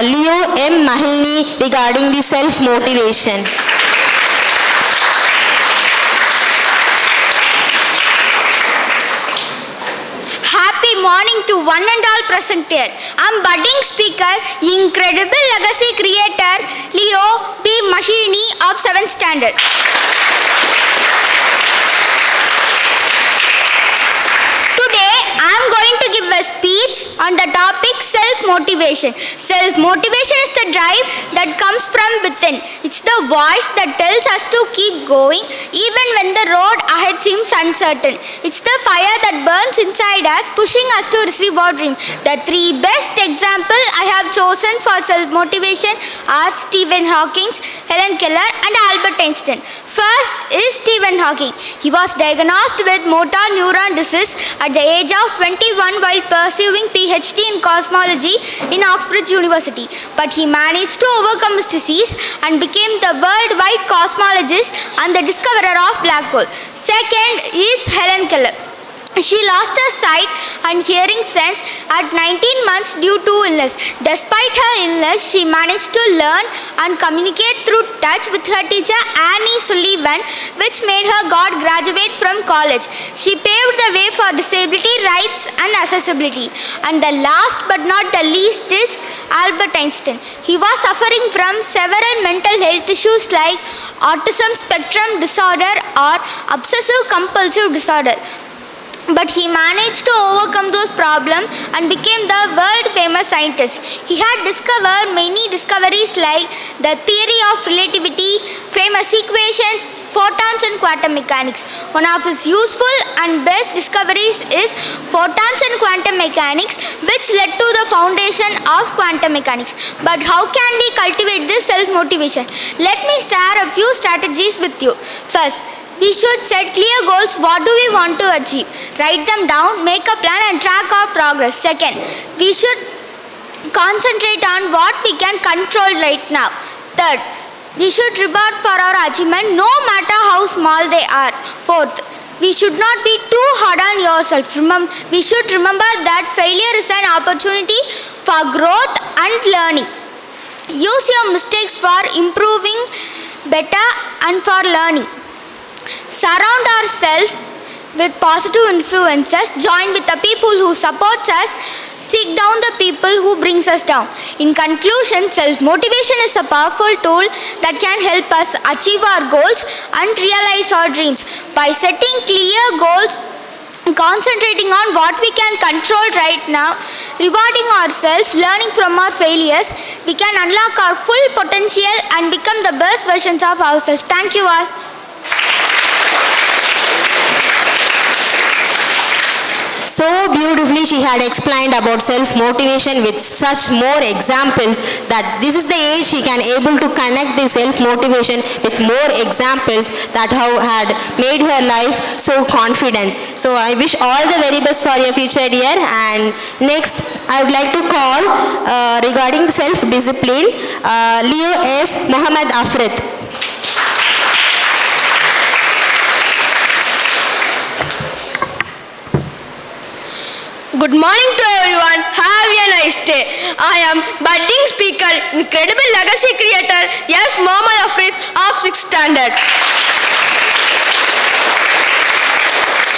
Leo M. Mahilni regarding the self-motivation.
Happy morning to one and all present here. I'm budding speaker, incredible legacy creator, Leo B. Mahilni of 7th standard. Today, I'm going to give a speech on the topic self-motivation. Self-motivation is the drive that comes from within. It's the voice that tells us to keep going even when the road ahead seems uncertain. It's the fire that burns inside us, pushing us to receive our dream. The three best examples I have chosen for self-motivation are Stephen Hawking, Helen Keller, and Albert Einstein. First is Stephen Hawking. He was diagnosed with motor neuron disease at the age of 21 while pursuing PhD in cosmology in Oxford University. But he managed to overcome his disease and became the worldwide cosmologist and the discoverer of black hole. Second is Helen Keller. She lost her sight and hearing sense at 19 months due to illness. Despite her illness, she managed to learn and communicate through touch with her teacher Annie Sullivan, which made her God graduate from college. She paved the way for disability rights and accessibility. And the last but not the least is Albert Einstein. He was suffering from several mental health issues like autism spectrum disorder or obsessive compulsive disorder. But he managed to overcome those problems and became the world famous scientist. He had discovered many discoveries like the theory of relativity, famous equations, photons and quantum mechanics. One of his useful and best discoveries is photons and quantum mechanics, which led to the foundation of quantum mechanics. But how can we cultivate this self-motivation? Let me share a few strategies with you. First, we should set clear goals. What do we want to achieve? Write them down, make a plan and track our progress. Second, we should concentrate on what we can control right now. Third, we should reward for our achievement no matter how small they are. Fourth, we should not be too hard on yourself. We should remember that failure is an opportunity for growth and learning. Use your mistakes for improving better and for learning. Surround ourselves with positive influences. Join with the people who support us. Seek down the people who brings us down. In conclusion, self-motivation is a powerful tool that can help us achieve our goals and realize our dreams. By setting clear goals, concentrating on what we can control right now, rewarding ourselves, learning from our failures, we can unlock our full potential and become the best versions of ourselves. Thank you all.
So beautifully she had explained about self-motivation with such more examples that this is the age she can able to connect the self-motivation with more examples that have had made her life so confident. So I wish all the very best for your future, dear. And next I would like to call regarding self-discipline, Leo S. Muhammad Afrit.
Good morning to everyone. Have a nice day. I am budding speaker, incredible legacy creator, yes, Muhammad Afrit of 6th standard.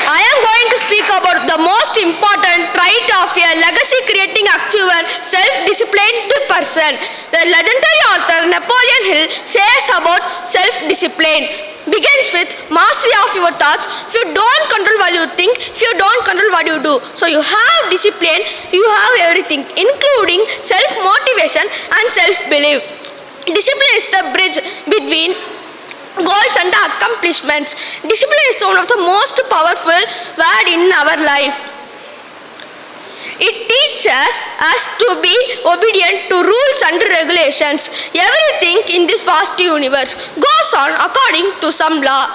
I am going to speak about the most important trait of a legacy creating achiever, self-disciplined person. The legendary author Napoleon Hill says about self-discipline begins with mastery of your thoughts. If you don't control what you think, if you don't control what you do. So you have discipline, you have everything, including self-motivation and self-belief. Discipline is the bridge between goals and accomplishments. Discipline is one of the most powerful words in our life. It teaches us to be obedient to rules and regulations. Everything in this vast universe goes on according to some law.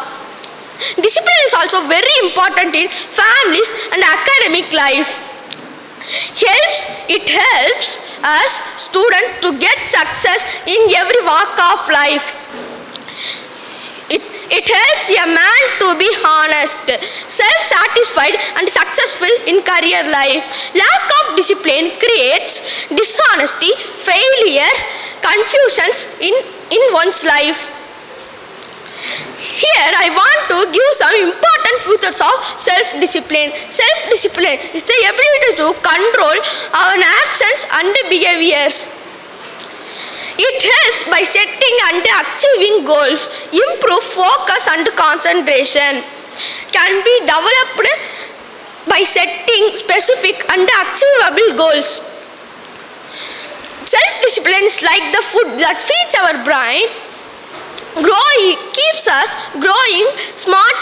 Discipline is also very important in families and academic life. It helps us students to get success in every walk of life. It helps a man to be honest, self-satisfied and successful in career life. Lack of discipline creates dishonesty, failures, confusions in one's life. Here I want to give some important features of self-discipline. Self-discipline is the ability to control our actions and behaviors. It helps by setting and achieving goals, improve focus and concentration. Can be developed by setting specific and achievable goals. Self-discipline is like the food that feeds our brain, keeps us growing smart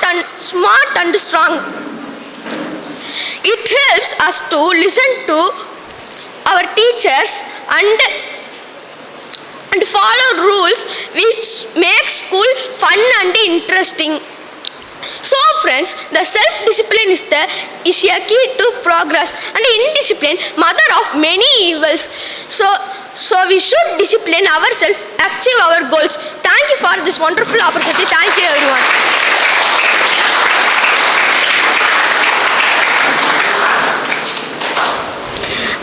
and strong. It helps us to listen to our teachers and follow rules which make school fun and interesting. So friends, the self-discipline is a key to progress, and indiscipline mother of many evils. So we should discipline ourselves, achieve our goals. Thank you for this wonderful opportunity. Thank you everyone.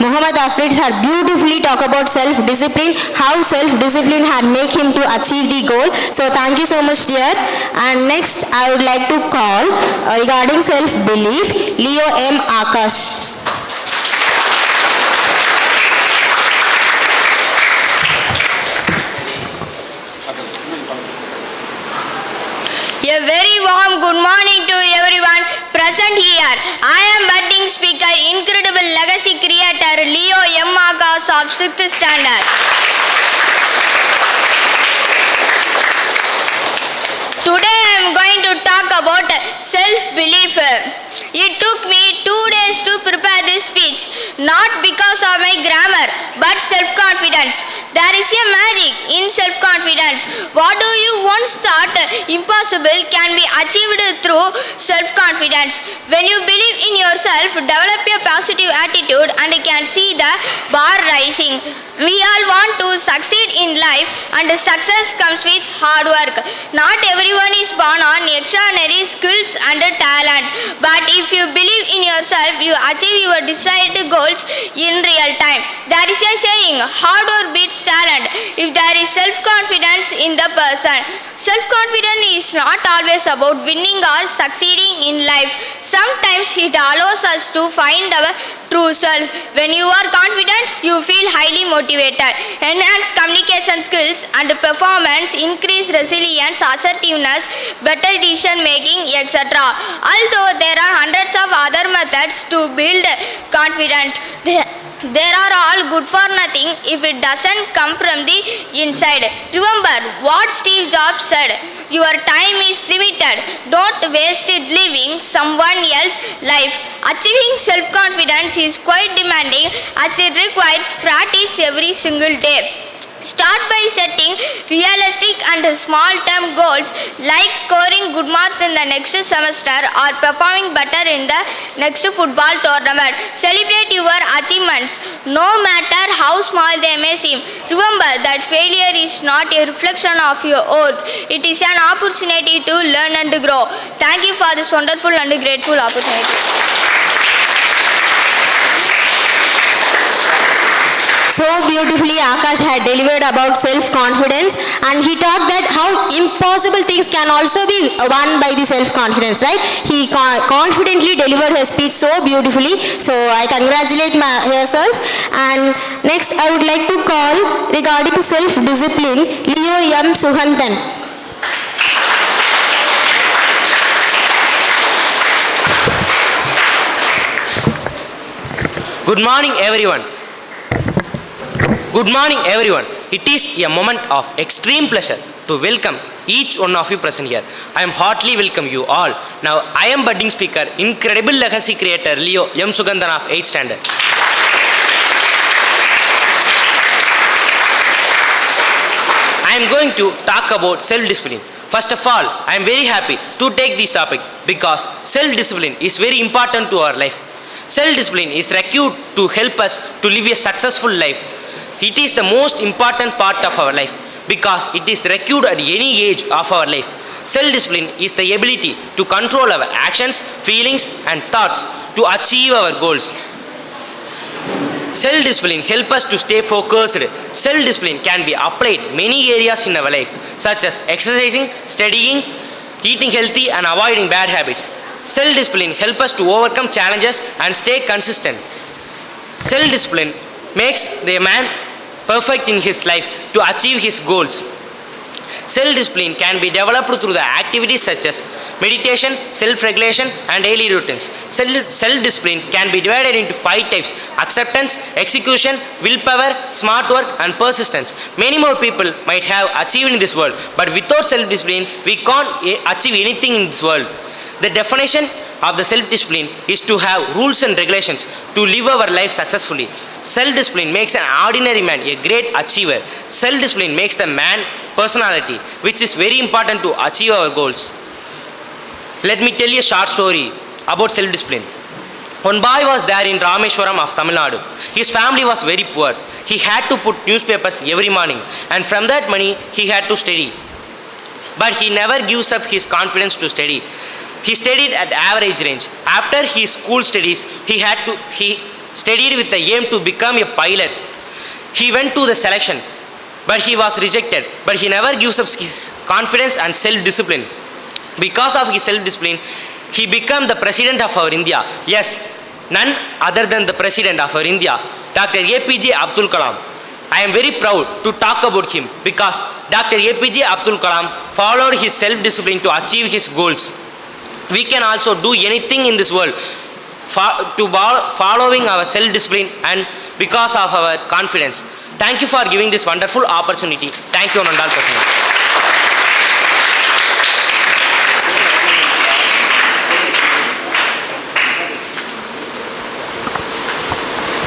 Muhammad Afrit had beautifully talked about self-discipline, how self-discipline had made him to achieve the goal. So thank you so much, dear. And next I would like to call regarding self-belief, Leo M. Akash.
A very warm good morning to everyone present here. I am budding speaker, incredible legacy creator, Leo M. Akash of 6th standard. Today I am going to talk about self-belief. It took me 2 days to prepare this speech, not because of my grammar, but self-confidence. There is a magic in self-confidence. What do you once thought impossible can be achieved through self-confidence. When you believe in yourself, develop a positive attitude and can see the bar rising. We all want to succeed in life, and success comes with hard work. Not everyone is born on extraordinary skills and talent, but if you believe in yourself, you achieve your desired goals in real time. There is a saying, hard work beats talent. If there is self-confidence in the person, self-confidence is not always about winning or succeeding in life. Sometimes it allows us to find our true self. When you are confident, you feel highly motivated. Enhance communication skills and performance, increase resilience, assertiveness, better decision making, etc. Although there are hundreds of other methods to build confidence, They are all good for nothing if it doesn't come from the inside. Remember what Steve Jobs said, your time is limited. Don't waste it living someone else's life. Achieving self-confidence is quite demanding as it requires practice every single day. Start by setting realistic and small-term goals like scoring good marks in the next semester or performing better in the next football tournament. Celebrate your achievements, no matter how small they may seem. Remember that failure is not a reflection of your worth. It is an opportunity to learn and grow. Thank you for this wonderful and grateful opportunity.
So beautifully Akash had delivered about self-confidence, and he taught that how impossible things can also be won by the self-confidence, right? He confidently delivered his speech so beautifully. So I congratulate myself. And next I would like to call regarding self-discipline, Leo M. Suhantan.
Good morning everyone. Good morning everyone. It is a moment of extreme pleasure to welcome each one of you present here. I am heartily welcome you all. Now I am budding speaker, incredible legacy creator Leo M. Sugandhan of 8th standard. I am going to talk about self-discipline. First of all, I am very happy to take this topic because self-discipline is very important to our life. Self-discipline is required to help us to live a successful life. It is the most important part of our life because it is required at any age of our life. Self-discipline is the ability to control our actions, feelings and thoughts to achieve our goals. Self-discipline helps us to stay focused. Self-discipline can be applied many areas in our life such as exercising, studying, eating healthy and avoiding bad habits. Self-discipline helps us to overcome challenges and stay consistent. Self-discipline makes the man perfect in his life to achieve his goals. Self-discipline can be developed through the activities such as meditation, self-regulation and daily routines. Self-discipline can be divided into 5 types: acceptance, execution, willpower, smart work and persistence. Many more people might have achieved in this world, but without self-discipline we can't achieve anything in this world. The definition of the self-discipline is to have rules and regulations to live our life successfully. Self-discipline makes an ordinary man a great achiever. Self-discipline makes the man personality, which is very important to achieve our goals. Let me tell you a short story about self-discipline. One boy was there in Rameshwaram of Tamil Nadu. His family was very poor. He had to put newspapers every morning, and from that money he had to study. But he never gives up his confidence to study. He studied at average range. After his school studies, he studied with the aim to become a pilot. He went to the selection, but he was rejected. But he never gives up his confidence and self-discipline. Because of his self-discipline, he became the president of our India. Yes, none other than the president of our India, Dr. APJ Abdul Kalam. I am very proud to talk about him because Dr. APJ Abdul Kalam followed his self-discipline to achieve his goals. We can also do anything in this world following our self-discipline and because of our confidence. Thank you for giving this wonderful opportunity. Thank you, Nandal Prasanna.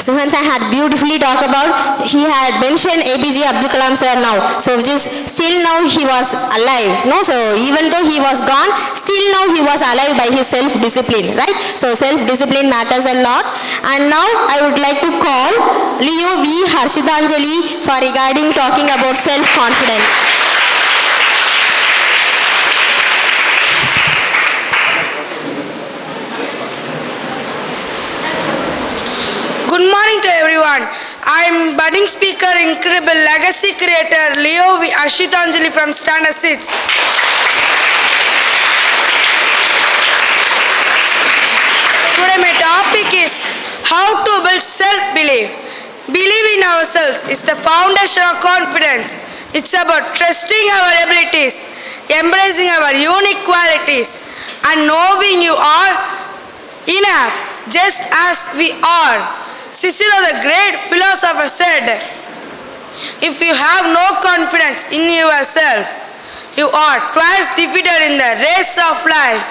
Suhanta had beautifully talked about, he had mentioned APJ Abdul Kalam sir now. So just still now he was alive. No, so even though he was gone, still now he was alive by his self-discipline, right? So self-discipline matters a lot. And now I would like to call Leo V. Harshitanjali for regarding talking about self-confidence.
Good morning to everyone. I am budding speaker, incredible legacy creator Leo V. Harshitanjali from Standard 6. Today my topic is how to build self-belief. Believe in ourselves is the foundation of confidence. It's about trusting our abilities, embracing our unique qualities, and knowing you are enough just as we are. Cicero, the great philosopher, said, if you have no confidence in yourself, you are twice defeated in the race of life.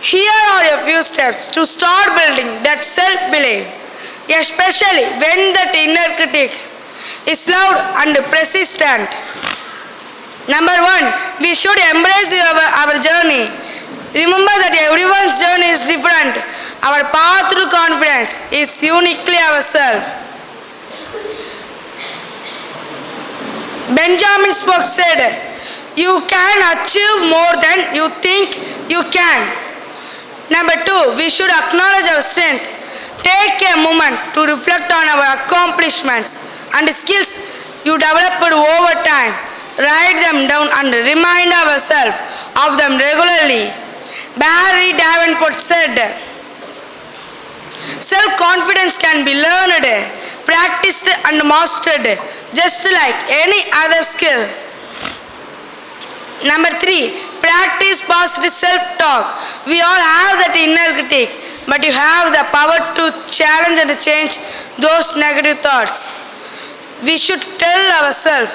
Here are a few steps to start building that self-belief, especially when that inner critic is loud and persistent. Number 1, we should embrace our journey. Remember that everyone's journey is different. Our path to confidence is uniquely ourselves. Benjamin Spock said, you can achieve more than you think you can. Number 2, we should acknowledge our strength. Take a moment to reflect on our accomplishments and skills you developed over time. Write them down and remind ourselves of them regularly. Barry Davenport said, self-confidence can be learned, practiced and mastered just like any other skill. Number 3, practice positive self-talk. We all have that inner critic, but you have the power to challenge and change those negative thoughts. We should tell ourselves,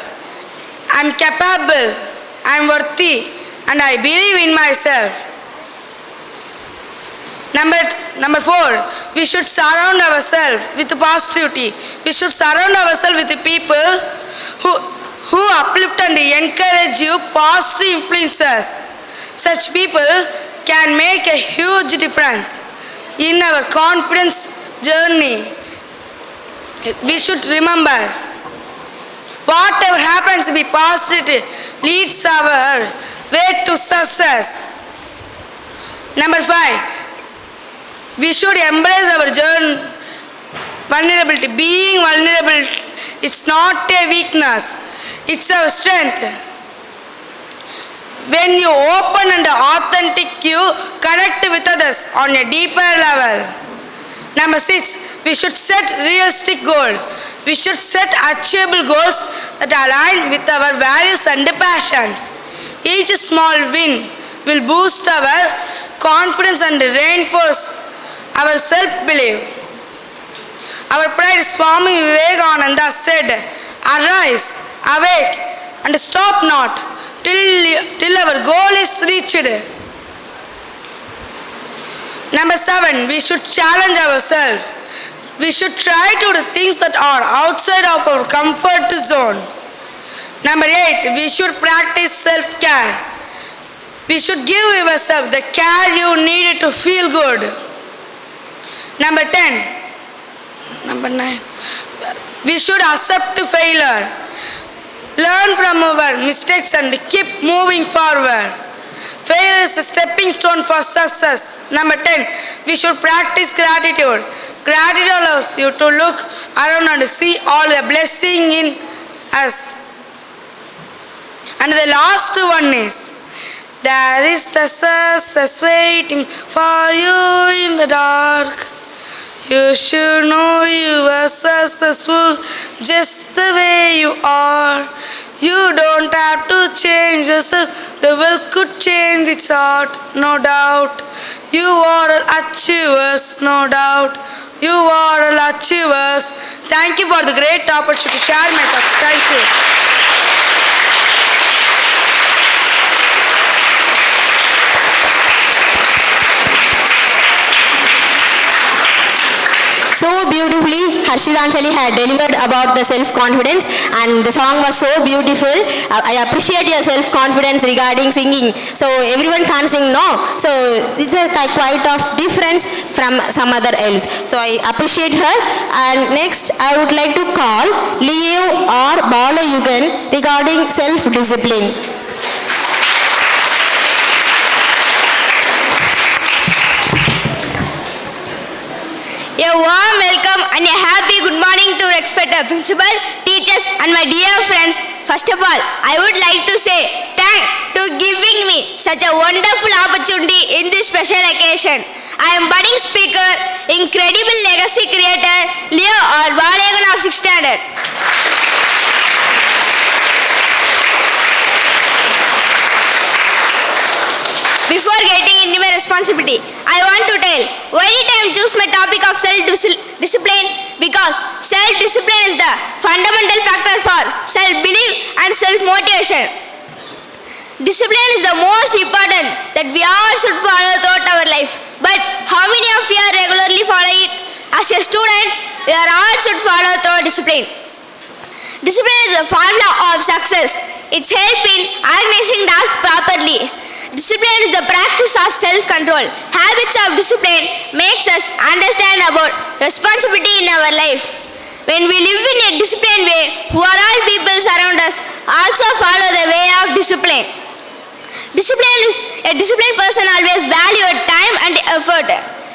I'm capable, I'm worthy, and I believe in myself. Number 4, we should surround ourselves with positivity. We should surround ourselves with people who uplift and encourage you, positive influences. Such people can make a huge difference in our confidence journey. We should remember, whatever happens, be positive, leads our way to success. Number 5, we should embrace our journey, vulnerability. Being vulnerable, it's not a weakness, it's our strength. When you open and authentic, you connect with others on a deeper level. Number 6, we should set realistic goals. We should set achievable goals that align with our values and passions. Each small win will boost our confidence and reinforce our self-belief. Our pride, Swami Vivekananda said, arise, awake, and stop not till our goal is reached. Number 7, we should challenge ourselves. We should try to do things that are outside of our comfort zone. Number 8, we should practice self-care. We should give yourself the care you need to feel good. Number 9, we should accept failure. Learn from our mistakes and keep moving forward. Failure is a stepping stone for success. Number 10, we should practice gratitude. Gratitude allows you to look around and see all the blessing in us. And the last one is, there is the success waiting for you in the dark. You should know you are successful just the way you are. You don't have to change yourself. The world could change its heart, no doubt. You are all achievers, no doubt. You are all achievers. Thank you for the great opportunity to share my thoughts. Thank you.
So beautifully, Harshidanjali had delivered about the self-confidence, and the song was so beautiful. I appreciate your self-confidence regarding singing. So everyone can't sing, no? So it's a quite of difference from some other else. So I appreciate her. And next, I would like to call Leo or Balayugan regarding self-discipline.
A warm welcome and a happy good morning to respected principal, teachers and my dear friends. First of all, I would like to say thanks to giving me such a wonderful opportunity in this special occasion. I am budding speaker, incredible legacy creator, Leo or Balayagan of 6th standard. Before getting into my responsibility, I want to tell, why did I time choose my topic of self-discipline because self-discipline is the fundamental factor for self-belief and self-motivation. Discipline is the most important that we all should follow throughout our life. But how many of you are regularly follow it? As a student, we are all should follow through discipline. Discipline is the formula of success. It's help in organizing tasks properly. Discipline is the practice of self-control. Habits of discipline makes us understand about responsibility in our life. When we live in a disciplined way, who are all people around us also follow the way of discipline. A disciplined person always values time and effort.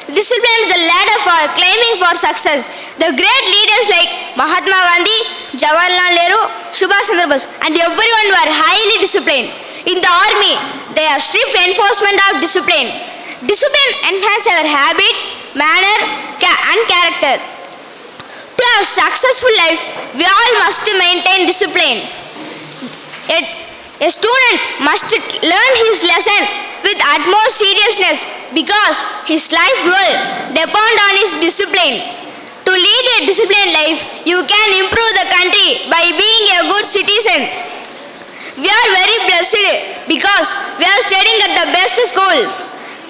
Discipline is the ladder for claiming for success. The great leaders like Mahatma Gandhi, Jawaharlal Nehru, Subhash Chandra Bose, and everyone were highly disciplined. In the army, they have strict enforcement of discipline. Discipline enhances our habit, manner, and character. To have a successful life, we all must maintain discipline. A student must learn his lesson with utmost seriousness because his life goal depends on his discipline. To lead a disciplined life, you can improve the country by being a good citizen. We are very blessed because we are studying at the best schools.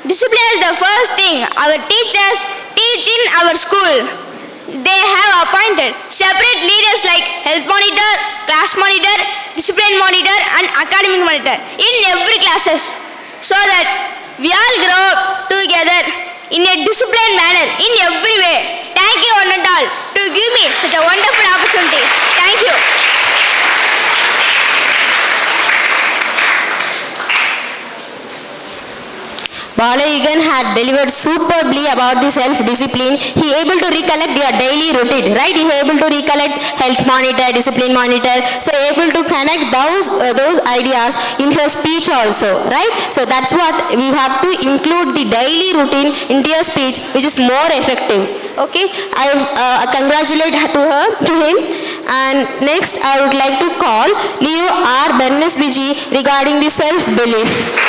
Discipline is the first thing our teachers teach in our school. They have appointed separate leaders like health monitor, class monitor, discipline monitor and academic monitor in every classes so that we all grow up together in a disciplined manner in every way. Thank you one and all to give me such a wonderful opportunity. Thank you.
Balayagan had delivered superbly about the self-discipline. He able to recollect your daily routine, right? He able to recollect health monitor, discipline monitor. So able to connect those ideas in her speech also, right? So that's what we have to include the daily routine into your speech, which is more effective. Okay, I congratulate to him. And next, I would like to call Leo R. Bernesviji regarding the self-belief.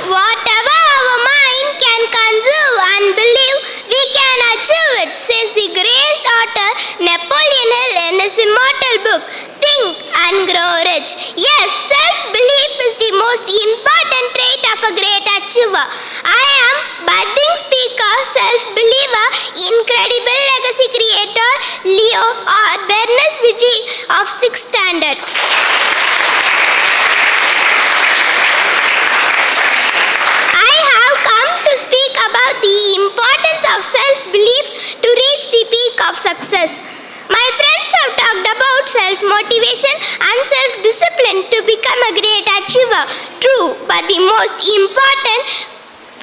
Whatever our mind can conceive and believe, we can achieve it, says the great author Napoleon Hill in his immortal book, Think and Grow Rich. Yes, self-belief is the most important trait of a great achiever. I am budding speaker, self-believer, incredible legacy creator, Leo R. Bernesviji of 6th standard. About the importance of self-belief to reach the peak of success. My friends have talked about self-motivation and self-discipline to become a great achiever. True, but the most important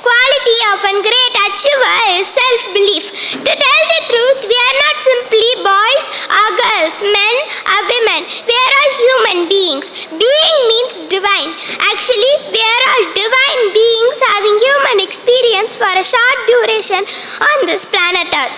quality of a great achiever is self-belief. To tell the truth, we are not simply boys or girls, men or women. We are all human beings. Being means divine. Actually, we are all divine beings having human experience for a short duration on this planet Earth.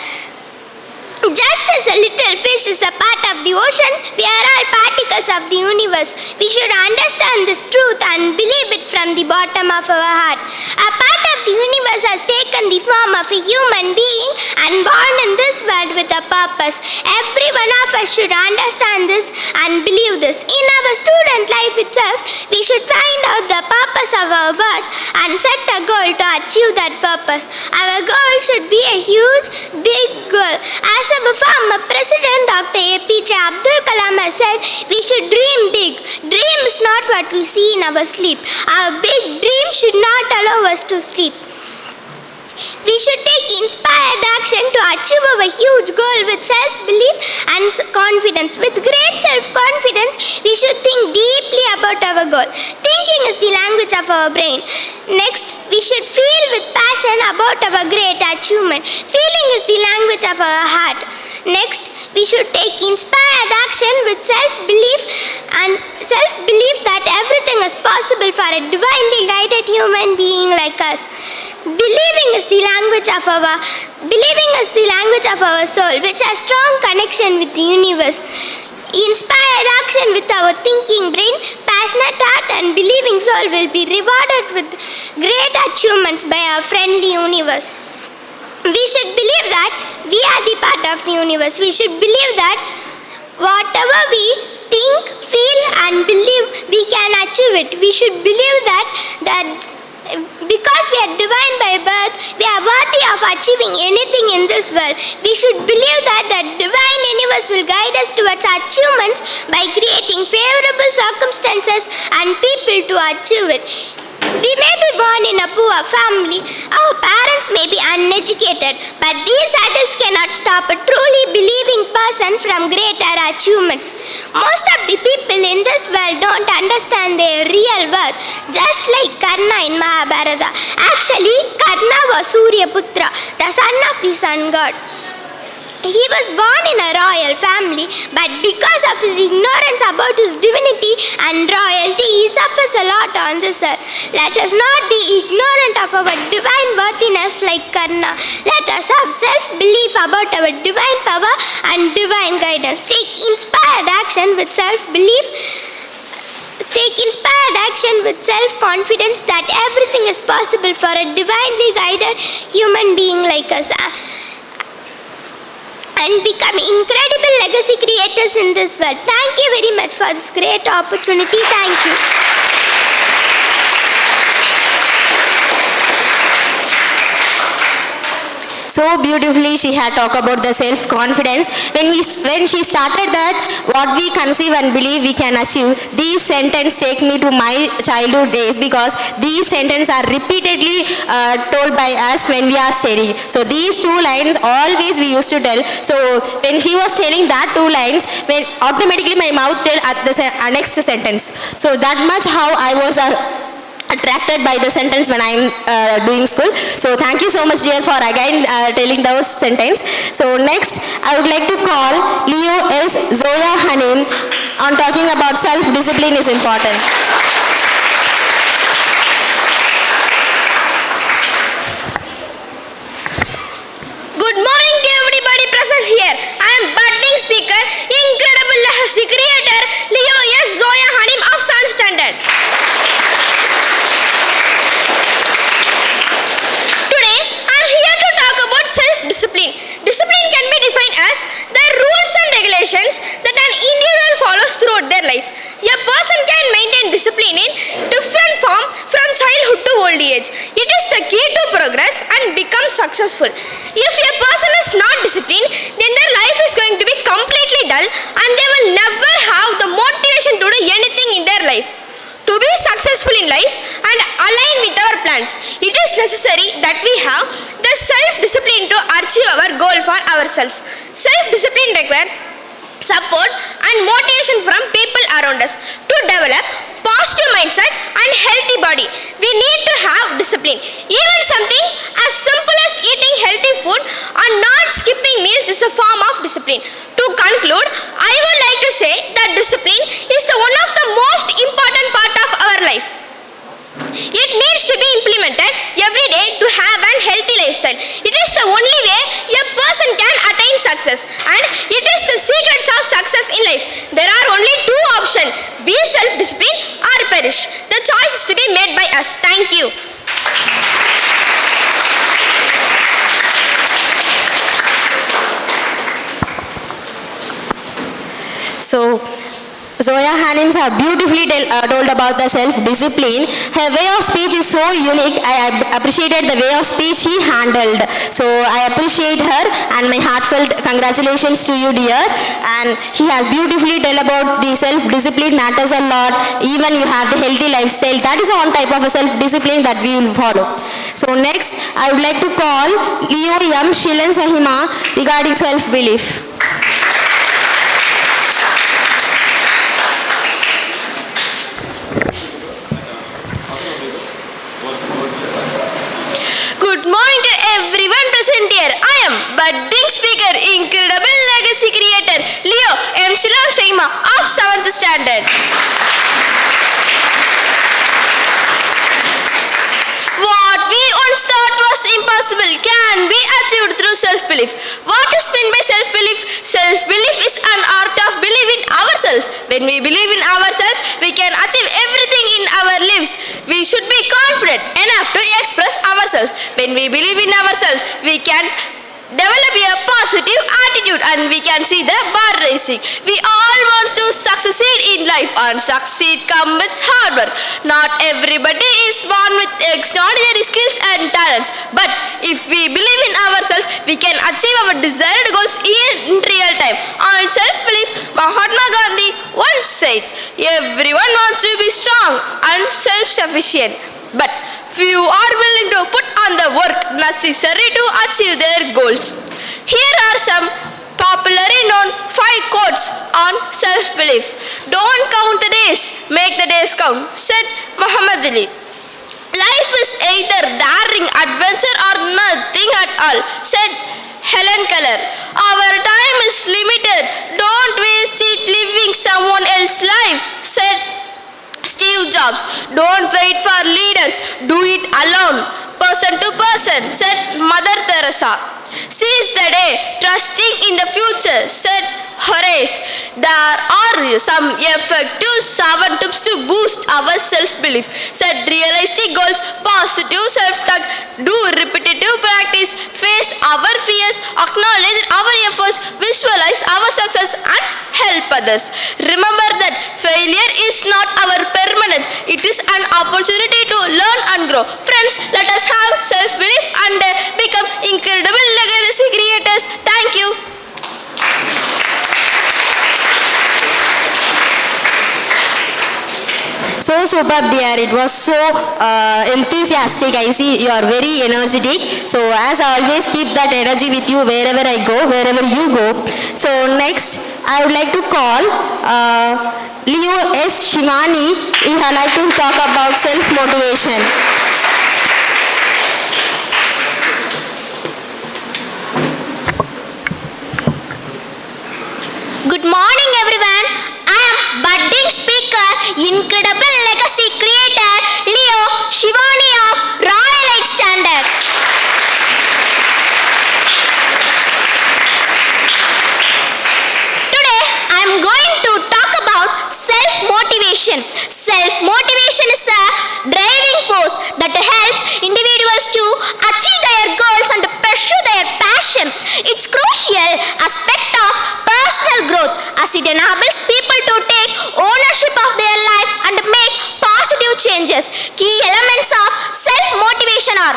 Just as a little fish is a part of the ocean, we are all particles of the universe. We should understand this truth and believe it from the bottom of our heart. A part of the universe has taken the form of a human being and born in this world with a purpose. Every one of us should understand this and believe this. In our student life itself, we should find out the purpose of our birth and set a goal to achieve that purpose. Our goal should be a huge, big goal. As a former President Dr. APJ Abdul Kalam has said, we should dream big. Dream is not what we see in our sleep. Our big dream should not allow us to sleep. We should take inspired action to achieve our huge goal with self-belief and confidence. With great self-confidence, we should think deeply about our goal. Thinking is the language of our brain. Next, we should feel with passion about our great achievement. Feeling is the language of our heart. Next, we should take inspired action with self-belief that everything is possible for a divinely guided human being like us. Believing is the language of our soul, which has strong connection with the universe. inspired action with our thinking brain, passionate heart and believing soul will be rewarded with great achievements by our friendly universe. We should believe that we are the part of the universe. We should believe that whatever we think, feel and believe, we can achieve it. We should believe that because we are divine by birth, we are worthy of achieving anything in this world. We should believe that the divine universe will guide us towards achievements by creating favorable circumstances and people to achieve it. We may be born in a poor family, our parents may be uneducated, but these adults cannot stop a truly believing person from greater achievements. Most of the people in this world don't understand their real worth, just like Karna in Mahabharata. Actually, Karna was Surya Putra, the son of the sun god. He was born in a royal family, but because of his ignorance about his divinity and royalty, he suffers a lot on this earth. Let us not be ignorant of our divine worthiness like Karna. Let us have self-belief about our divine power and divine guidance. Take inspired action with self-belief. Take inspired action with self-confidence that everything is possible for a divinely guided human being like us. And become incredible legacy creators in this world. Thank you very much for this great opportunity. Thank you.
So beautifully she had talked about the self-confidence. When she started that, what we conceive and believe we can achieve, these sentences take me to my childhood days, because these sentences are repeatedly told by us when we are studying. So these two lines always we used to tell. So when she was telling that two lines, when automatically my mouth tell at the next sentence. So that much how I was attracted by the sentence when I am doing school. So thank you so much dear for again telling those sentence. So next I would like to call Leo S. Zoya Hanim on talking about self-discipline is important.
Good morning to everybody present here. I am budding speaker, incredible legacy creator, Leo S. Zoya Hanim of 7th standard. Today, I am here to talk about self-discipline. Discipline can be defined as the rules and regulations that an individual follows throughout their life. A person can maintain discipline in different form from childhood to old age. It is the key to progress and become successful. If a person is not disciplined, then their life is going to be completely dull and they will never have the motivation to do anything in their life. To be successful in life and align with our plans, it is necessary that we have the self-discipline to achieve our goal for ourselves. Self-discipline requires support and motivation from people around us to develop positive mindset and healthy body. We need to have discipline. Even something as simple as eating healthy food or not skipping meals is a form of discipline. To conclude, I would like to say that discipline is the one of the most important part of our life. It needs to be implemented every day to have an healthy lifestyle. It is the only way a person can attain success, and it is the secret of success in life. There are only two options: be self-disciplined or perish. The choice is to be made by us. Thank you.
So Zoya Hanims have beautifully told about the self-discipline. Her way of speech is so unique. I appreciated the way of speech she handled. So I appreciate her and my heartfelt congratulations to you dear. And he has beautifully told about the self-discipline matters a lot. Even you have the healthy lifestyle. That is one type of a self-discipline that we will follow. So next I would like to call Leo M. Shilan Sahima regarding self-belief.
Good morning to everyone present here. I am budding speaker, incredible legacy creator, Leo M. Shilan Shaima of 7th standard. What we once thought was impossible can be achieved through self-belief. What is meant by self-belief? When we believe in ourselves, we can achieve everything in our lives. We should be confident enough to express ourselves. When we believe in ourselves, we can develop a positive attitude and we can see the bar raising. We all want to succeed in life, and succeed comes with hard work. Not everybody is born with extraordinary skills and talents, but if we believe in ourselves, we can achieve our desired goals in real time. On self-belief, Mahatma Gandhi once said, everyone wants to be strong and self-sufficient, but few are willing to put on the work necessary to achieve their goals. Here are some popularly known 5 quotes on self-belief. Don't count the days, make the days count, said Muhammad Ali. Life is either daring adventure or nothing at all, said Helen Keller. Our time is limited, don't waste it living someone else's life, said Steve Jobs. Don't wait for leaders, do it alone, person to person, said Mother Teresa. Seize the day, trusting in the future, said Horace. There are some effective 7 tips to boost our self-belief, said realistic goals, positive self-talk, do repetitive practice, face our fears, acknowledge our efforts, visualize our success and help others. Remember that failure is not our permanence, it is an opportunity to learn and grow. Friends, let us have self-belief and become incredible legacy creators. Thank you.
So superb, dear. It was so enthusiastic. I see you are very energetic. So as always, keep that energy with you wherever I go, wherever you go. So next, I would like to call Leo S. Shivani. He would like to talk about self-motivation.
Good morning, everyone. I am budding speaker, incredible legacy creator, Leo Shivani of Royal 8th Standard. Today, I am going to talk about self-motivation. Self-motivation is a driving force that helps individuals to achieve their goals and pursue their passion. It's crucial aspect of personal growth as it enables people to take ownership of their life and make positive changes. Key elements of self-motivation are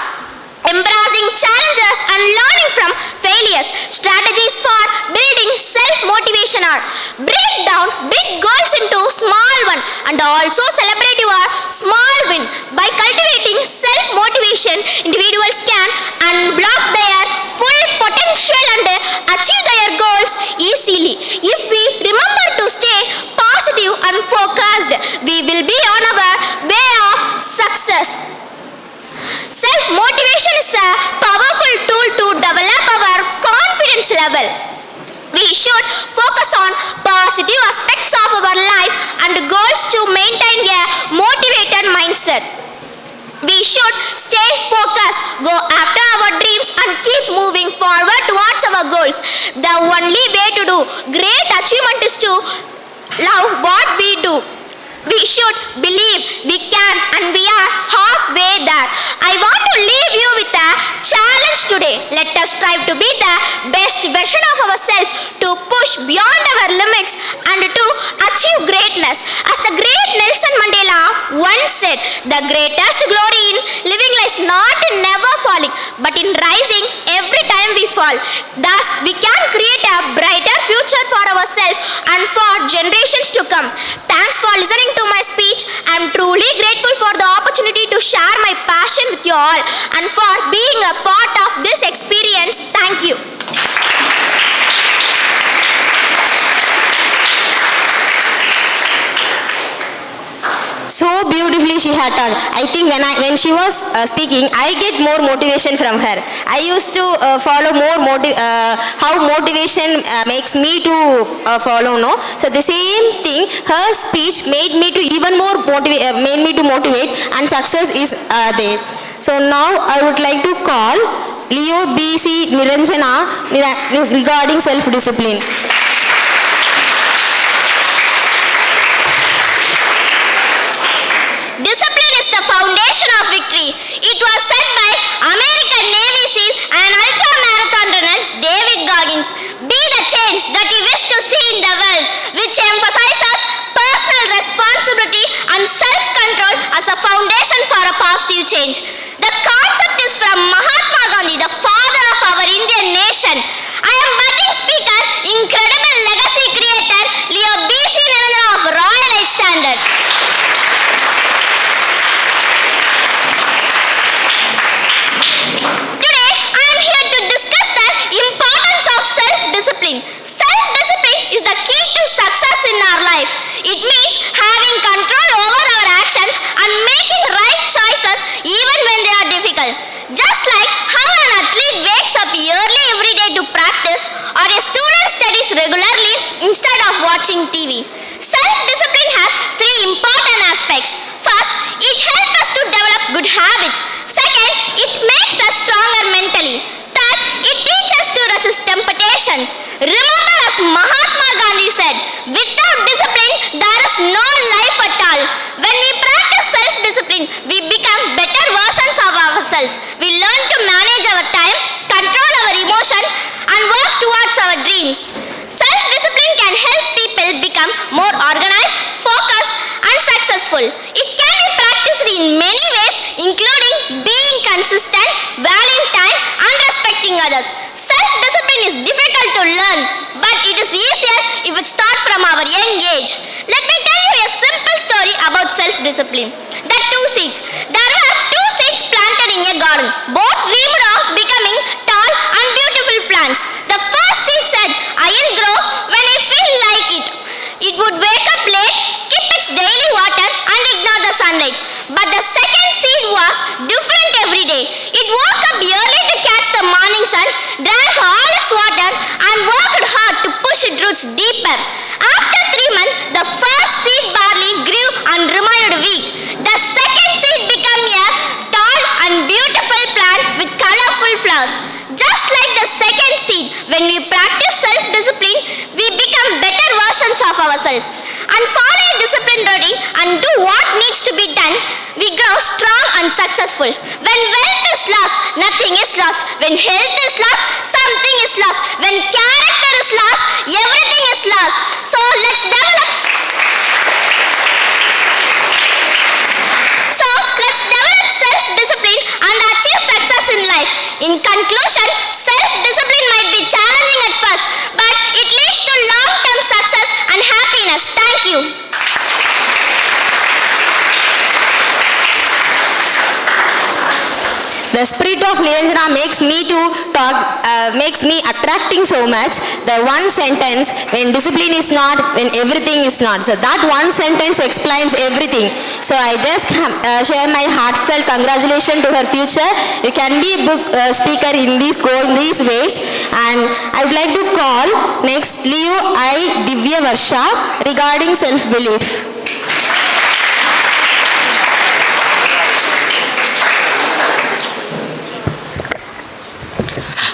embracing challenges and learning from failures. Strategies for building self-motivation are break down big goals into small ones and also celebrate your small win. By cultivating self-motivation, individuals can unblock their full potential and achieve their goals easily. If we remember to stay positive and focused, we will be on our way of success. Self-motivation is a powerful tool to develop our confidence level. We should focus on positive aspects of our life and goals to maintain a motivated mindset. We should stay focused, go after our dreams and keep moving forward towards our goals. The only way to do great achievement is to love what we do. We should believe we can and we are halfway there. I want to leave you with a challenge today. Let us strive to be the best version of ourselves, to push beyond our limits and to achieve greatness. As the great Nelson Mandela once said, the greatest glory in living lies not in never falling, but in rising every time we fall. Thus, we can create a brighter future for ourselves and for generations to come. Thanks for listening to my speech. I am truly grateful for the opportunity to share my passion with you all and for being a part of this experience. Thank you.
So beautifully she had talked. I think when she was speaking, I get more motivation from her. I used to follow more how motivation makes me to follow. No, so the same thing. Her speech made me to even more made me to motivate, and success is there. So now I would like to call Leo B.C. Niranjana regarding self-discipline.
or a student studies regularly instead of watching TV. Self-discipline has three important aspects. First, it helps us to develop good habits. Second, it makes us stronger mentally. Third, it teaches to resist temptations. Remember, as Mahatma Gandhi said, without discipline, there is no life at all. When we practice self-discipline, we become better versions of ourselves. We learn to manage our time, control our emotion, and work towards our dreams. Self-discipline can help people become more organized, focused, and successful. It can be practiced in many ways, including being consistent, valuing time, and respecting others. Self-discipline is difficult to learn, but it is easier if it starts from our young age. Let me tell you a simple story about self-discipline. The two seeds. There were two seeds planted in a garden. Both dreamed of becoming tall and beautiful plants. The first seed said, "I will grow when I feel like it." It would wake up late, skip its daily water, and ignore the sunlight. But the second seed was different every day. It woke up early to catch the morning sun, drank all its water, and worked hard to push its roots deeper. After 3 months, the first seed barley grew and remained weak. The second seed became a tall and beautiful plant with colorful flowers. Just like the second seed, when we practice self-discipline, we become better versions of ourselves. And follow a disciplined routine and do what needs to be done, we grow strong and successful. When wealth is lost, nothing is lost. When health is lost, something is lost. When character is lost, everything is lost. So let's develop self-discipline and achieve success in life. In conclusion, self-discipline might be challenging at first, but it leads to long-term success and happiness. Thank you.
The spirit of Niranjana makes me to talk, makes me attracting so much. The one sentence, when discipline is not, when everything is not. So that one sentence explains everything. So I just share my heartfelt congratulations to her future. You can be a book speaker in these ways. And I would like to call next Leo I. Divya Varsha regarding self-belief.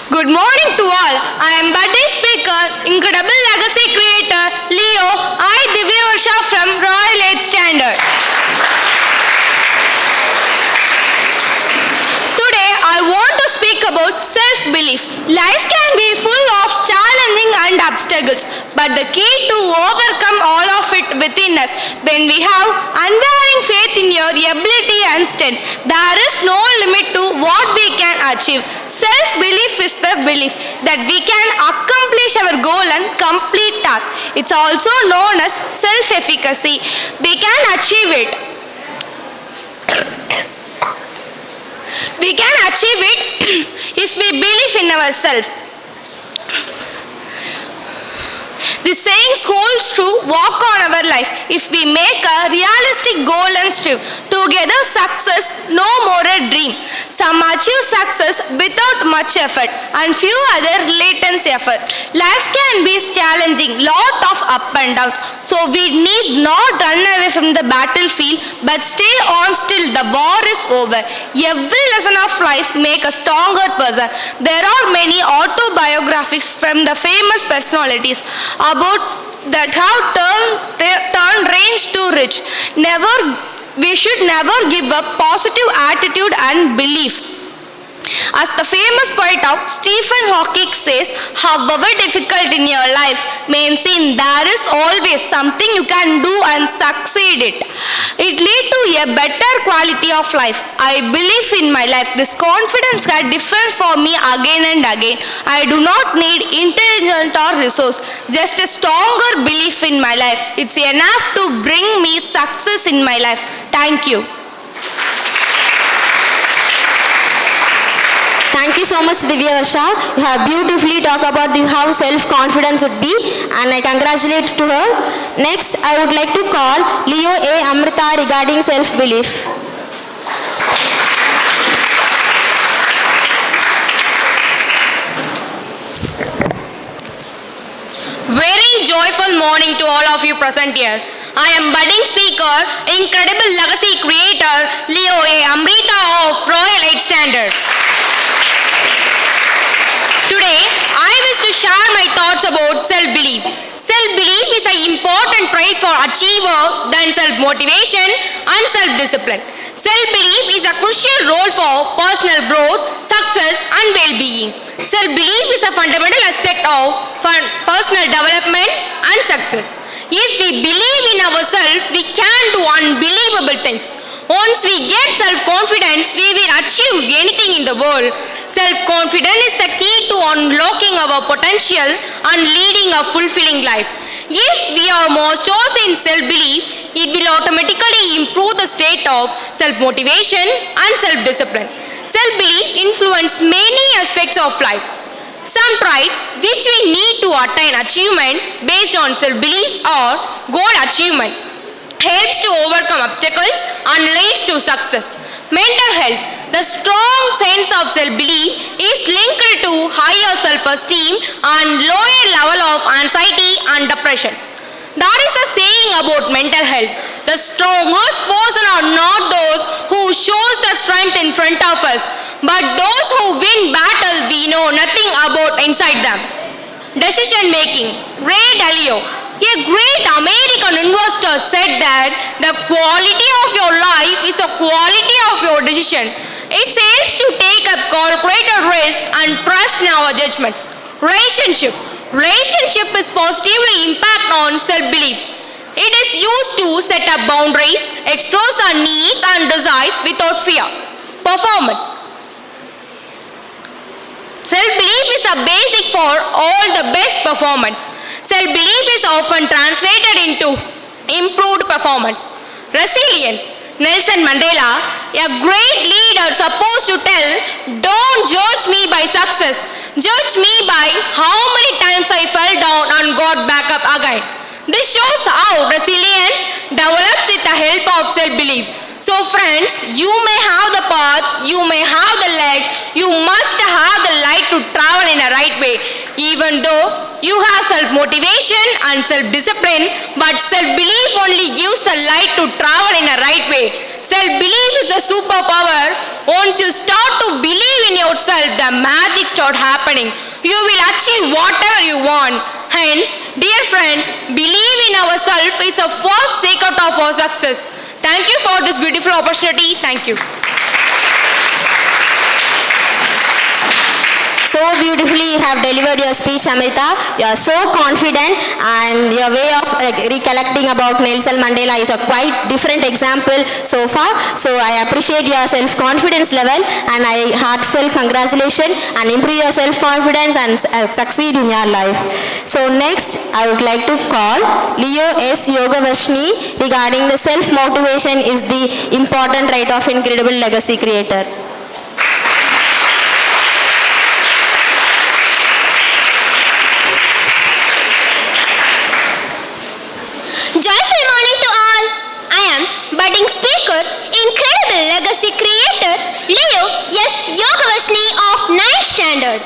Good morning to all. I am birthday speaker, incredible legacy creator, Leo I. Divya Varsha from Royal 8th Standard. Today I want to speak about self-belief. Life can be full of challenging and obstacles, but the key to overcome all of it within us, when we have unwavering faith in your ability and strength, there is no limit to what we can achieve. Self-belief is the belief that we can accomplish our goal and complete task. It's also known as self-efficacy. We can achieve it. We can achieve it if we believe in ourselves. This saying holds true, walk on our life. If we make a realistic goal and strive together, success no more a dream. Some achieve success without much effort and few other latent effort. Life can be challenging, lot of up and downs. So we need not run away from the battlefield, but stay on still. The war is over. Every lesson of life make a stronger person. There are many autobiographies from the famous personalities about that have turned range to rich. We should never give up positive attitude and belief. As the famous poet of Stephen Hawking says, however difficult in your life may seem, there is always something you can do and succeed it. It leads to a better quality of life. I believe in my life. This confidence has different for me again and again. I do not need intelligence or resource, just a stronger belief in my life. It's enough to bring me success in my life. Thank you.
Thank you so much, Divya Varsha. You have beautifully talked about how self-confidence would be, and I congratulate to her. Next, I would like to call Leo A. Amrita regarding self-belief.
joyful morning to all of you present here. I am budding speaker, incredible legacy creator, Leo A. Amrita of Royal 8th Standard. Today, I wish to share my thoughts about self-belief. Self-belief is an important trait for achiever than self-motivation and self-discipline. Self-belief is a crucial role for personal growth, success and well-being. Self-belief is a fundamental aspect of personal development and success. If we believe in ourselves, we can do unbelievable things. Once we get self-confidence, we will achieve anything in the world. Self-confidence is the key to unlocking our potential and leading a fulfilling life. If we are masters in self-belief, it will automatically improve the state of self-motivation and self-discipline. Self-belief influences many aspects of life. Some traits which we need to attain achievements based on self-beliefs are goal achievement, helps to overcome obstacles and leads to success. Mental health. The strong sense of self-belief is linked to higher self-esteem and lower level of anxiety and depressions. There is a saying about mental health. The strongest person are not those who shows the strength in front of us, but those who win battle we know nothing about inside them. Decision making. Ray Dalio, a great American investor, said that the quality of your life is the quality of your decision. It helps to take up calculated risk and trust in our judgments. Relationship. Relationship is positively impact on self-belief. It is used to set up boundaries, express our needs and desires without fear. Performance. Self-belief is a basic for all the best performance. Self-belief is often translated into improved performance. Resilience. Nelson Mandela, a great leader, supposed to tell, don't judge me by success, judge me by how many times I fell down and got back up again. This shows how resilience develops with the help of self-belief. So friends, you may have the path, you may have the legs, you must have the light to travel in a right way. Even though you have self-motivation and self-discipline, but self-belief only gives the light to travel in a right way. Self-belief is the superpower. Once you start to believe in yourself, the magic starts happening. You will achieve whatever you want. Hence, dear friends, believe in ourselves is the first secret of our success. Thank you for this beautiful opportunity. Thank you.
So beautifully you have delivered your speech, Amrita. You are so confident and your way of recollecting about Nelson Mandela is a quite different example so far. So I appreciate your self-confidence level and I heartfelt congratulations and improve your self-confidence and succeed in your life. So next I would like to call Leo S. Yogavashni regarding the self-motivation is the important trait of incredible legacy creator.
Joyful morning to all. I am budding speaker, incredible legacy creator, Leo S. Yogavashni of 9th Standard.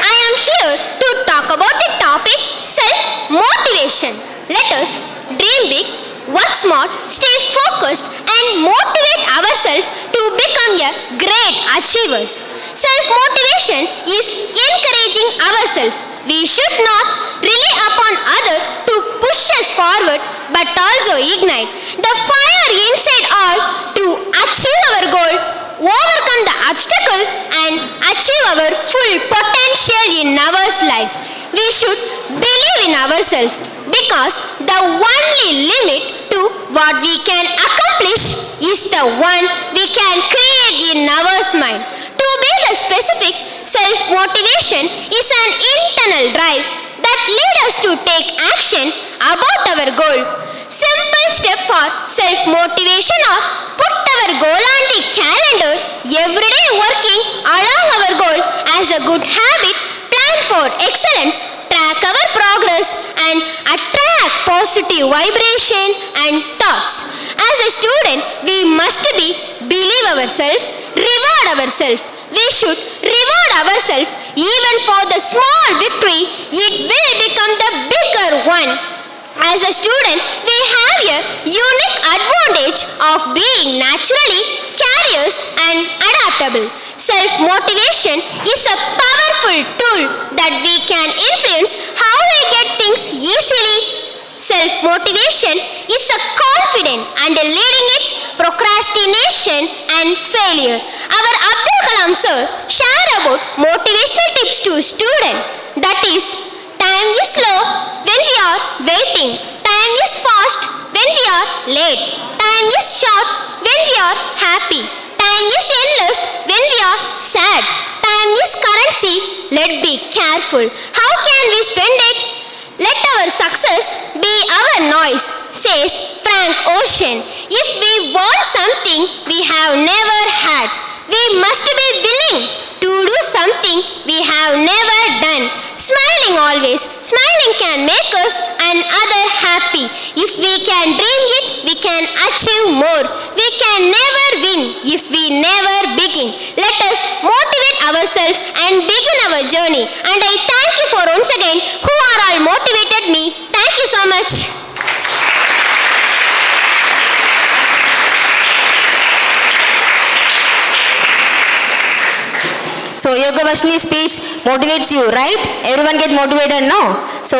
I am here to talk about the topic self-motivation. Let us dream big, work smart, stay focused and motivate ourselves to become a great achievers. Self-motivation is encouraging ourselves. We should not rely upon others to push us forward, but also ignite the fire inside us to achieve our goal, overcome the obstacle, and achieve our full potential in our life. We should believe in ourselves because the only limit to what we can accomplish is the one we can create in our mind. To be the specific, self-motivation is an internal drive that leads us to take action about our goal. Simple step for self-motivation are put our goal on the calendar, every day working along our goal as a good habit, plan for excellence, track our progress and attract positive vibration and thoughts. As a student, we must believe ourselves, reward ourselves. We should reward ourselves even for the small victory. It will become the bigger one. As a student, we have a unique advantage of being naturally curious and adaptable. Self-motivation is a powerful tool that we can influence how we get things easily. Self-motivation is a confident and leading it procrastination and failure. Our Abdul Kalam sir shared about motivational tips to students. That is, time is slow when we are waiting. Time is fast when we are late. Time is short when we are happy. Time is endless when we are sad. Time is currency. Let's be careful. How can we spend it? Let our success be our noise, says Frank Ocean. If we want something we have never had, we must be willing to do something we have never done. Smiling always. Smiling can make us and others happy. If we can dream it, we can achieve more. We can never win if we never begin. Let us motivate ourselves and begin our journey. And I thank you for once again who are all motivated me. Thank you so much.
So Yogavashni's speech motivates you, right? Everyone get motivated, no? So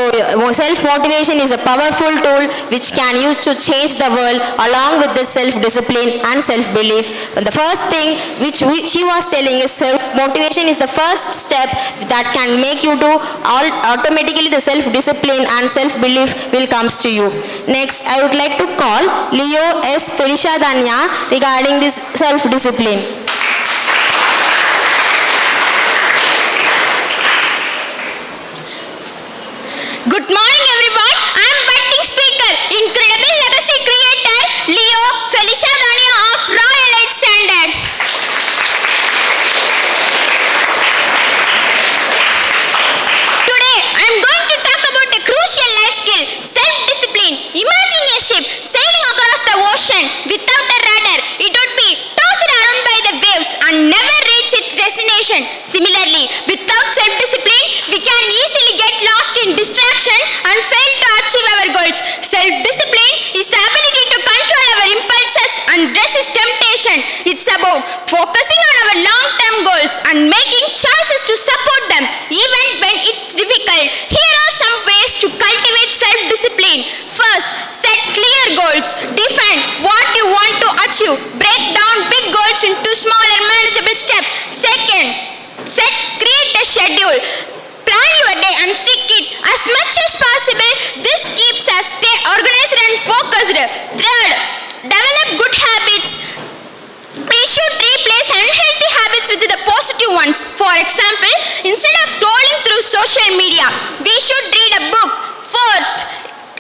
self-motivation is a powerful tool which can use to change the world along with the self-discipline and self-belief. And the first thing which she was telling is self-motivation is the first step that can make you do automatically the self-discipline and self-belief will comes to you. Next, I would like to call Leo S. Felicia Danya regarding this self-discipline.
Good morning everyone. I am budding speaker, incredible legacy creator Leo Felicia Dania of Royal 8th Standard. Today I am going to talk about a crucial life skill, self-discipline. Imagine a ship sailing across the ocean without a rudder. It would be tossed around by the waves and never reach its destination. Similarly, without self-discipline, we can easily get lost in distraction and fail to achieve our goals. Self-discipline is the ability to control our impulses and resist temptation. It's about focusing on our long-term goals and making choices to support them even when it's difficult. Here are some ways to cultivate self-discipline. First, set clear goals. Define what you want to achieve. Break down big goals into smaller manageable steps. Second, create a schedule. Plan your day and stick it as much as possible. This keeps us stay organized and focused. Third, develop good habits. We should replace unhealthy habits with the positive ones. For example, instead of scrolling through social media, we should read a book. Fourth,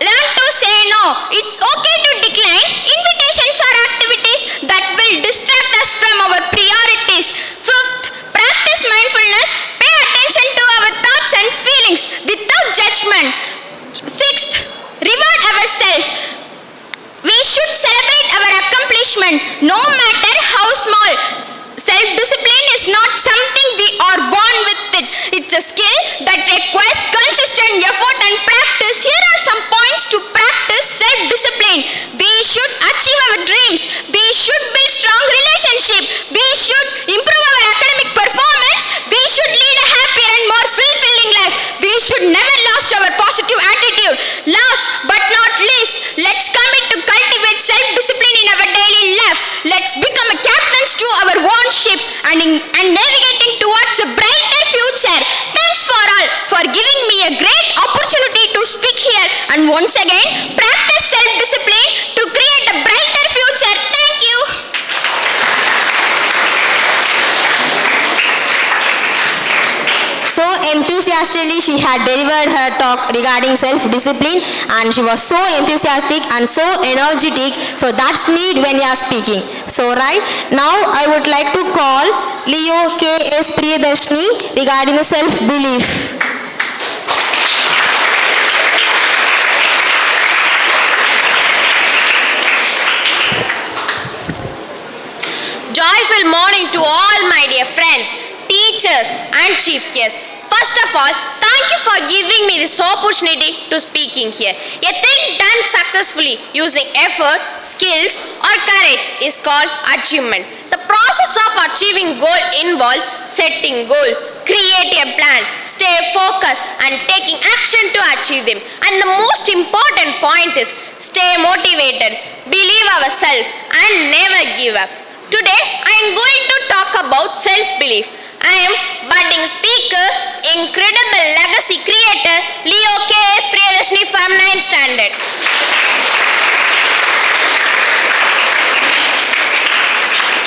learn to say no. It's okay to decline invitations or activities that will distract us from our priorities. Fifth, practice mindfulness. Pay attention to our thoughts and feelings without judgment. Sixth, reward ourselves. We should celebrate our accomplishment no matter how small. Self-discipline is not something we are born with it. It's a skill that requires consistent effort and practice. Here are some points to practice self-discipline. We should achieve our dreams. We should build strong relationships. We should improve our academic performance. We should lead a happier and more fulfilling life. We should never lose our positive attitude. Last but not least, let's commit to cultivate self-discipline in our daily lives. Let's become a captains to our own ship and navigating towards a brighter future. Thanks for all for giving me a great opportunity to speak here, and once again practice self-discipline to create a brighter future. Thank you.
So enthusiastically she had delivered her talk regarding self-discipline, and she was so enthusiastic and so energetic. So that's need when you are speaking. So right now I would like to call Leo K.S. Priyadarshini regarding the self-belief.
Joyful morning to all my dear friends. teachers and chief guests. First of all, thank you for giving me this opportunity to speaking here. A thing done successfully using effort, skills or courage is called achievement. The process of achieving goal involves setting goal, create a plan, stay focused and taking action to achieve them. And the most important point is stay motivated, believe ourselves and never give up. Today I am going to talk about self-belief. I am budding speaker, incredible legacy creator, Leo K.S. Priyadashini from 9th standard.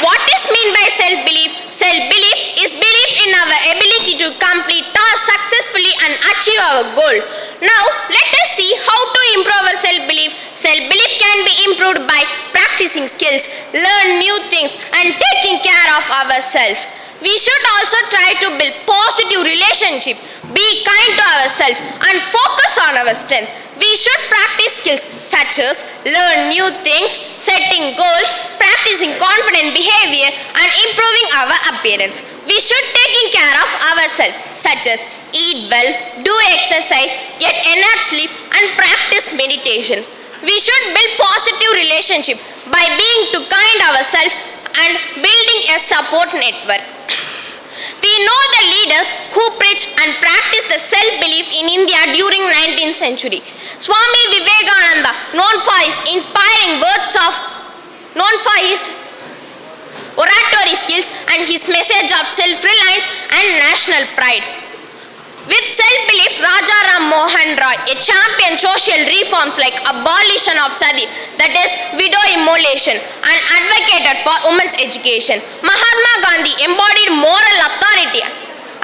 What is mean by self-belief? Self-belief is belief in our ability to complete tasks successfully and achieve our goal. Now, let us see how to improve our self-belief. Self-belief can be improved by practicing skills, learn new things and taking care of ourselves. We should also try to build positive relationship, be kind to ourselves and focus on our strength. We should practice skills such as learn new things, setting goals, practicing confident behavior and improving our appearance. We should taking care of ourselves such as eat well, do exercise, get enough sleep and practice meditation. We should build positive relationship by being too kind ourselves and building a support network. We know the leaders who preached and practiced the self-belief in India during 19th century. Swami Vivekananda, known for his inspiring words known for his oratory skills and his message of self-reliance and national pride. With self-belief, Raja Ram Mohan Roy, a champion social reforms like abolition of sati, that is widow immolation, and advocated for women's education. Mahatma Gandhi embodied moral authority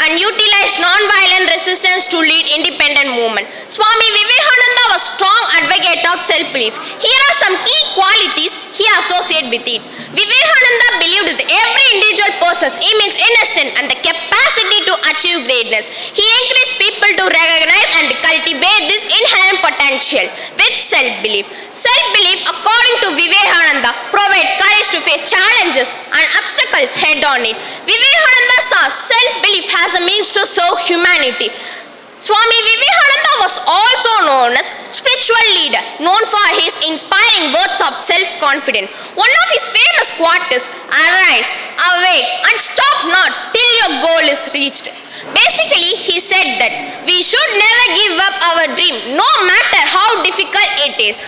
and utilized non-violent resistance to lead independent movement. Swami Vivekananda was strong advocate of self-belief. Here are some key qualities he associated with it. Vivekananda believed that every individual possesses immense innocence and the capacity to achieve greatness. He encouraged people to recognize and cultivate this inherent potential with self-belief. Self-belief, according to Vivekananda, provides courage to face challenges and obstacles head-on. Vivekananda saw self-belief as a means to serve humanity. Swami Vivekananda was also known as spiritual leader, known for his inspiring words of self-confidence. One of his famous quotes is, "Arise, awake and stop not till your goal is reached." Basically, he said that we should never give up our dream, no matter how difficult it is.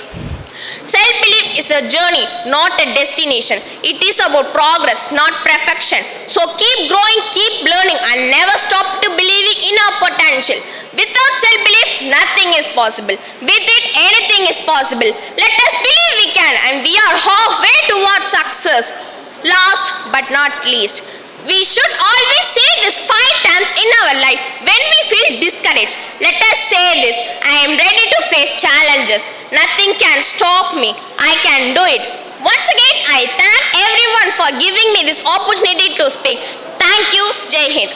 Self-belief is a journey, not a destination. It is about progress, not perfection. So keep growing, keep learning and never stop to believing in our potential. Without self-belief, nothing is possible. With it, anything is possible. Let us believe we can and we are halfway towards success. Last but not least, we should always say this 5 times in our life when we feel discouraged. Let us say this: I am ready to face challenges. Nothing can stop me. I can do it. Once again, I thank everyone for giving me this opportunity to speak. Thank you. Jai Hind.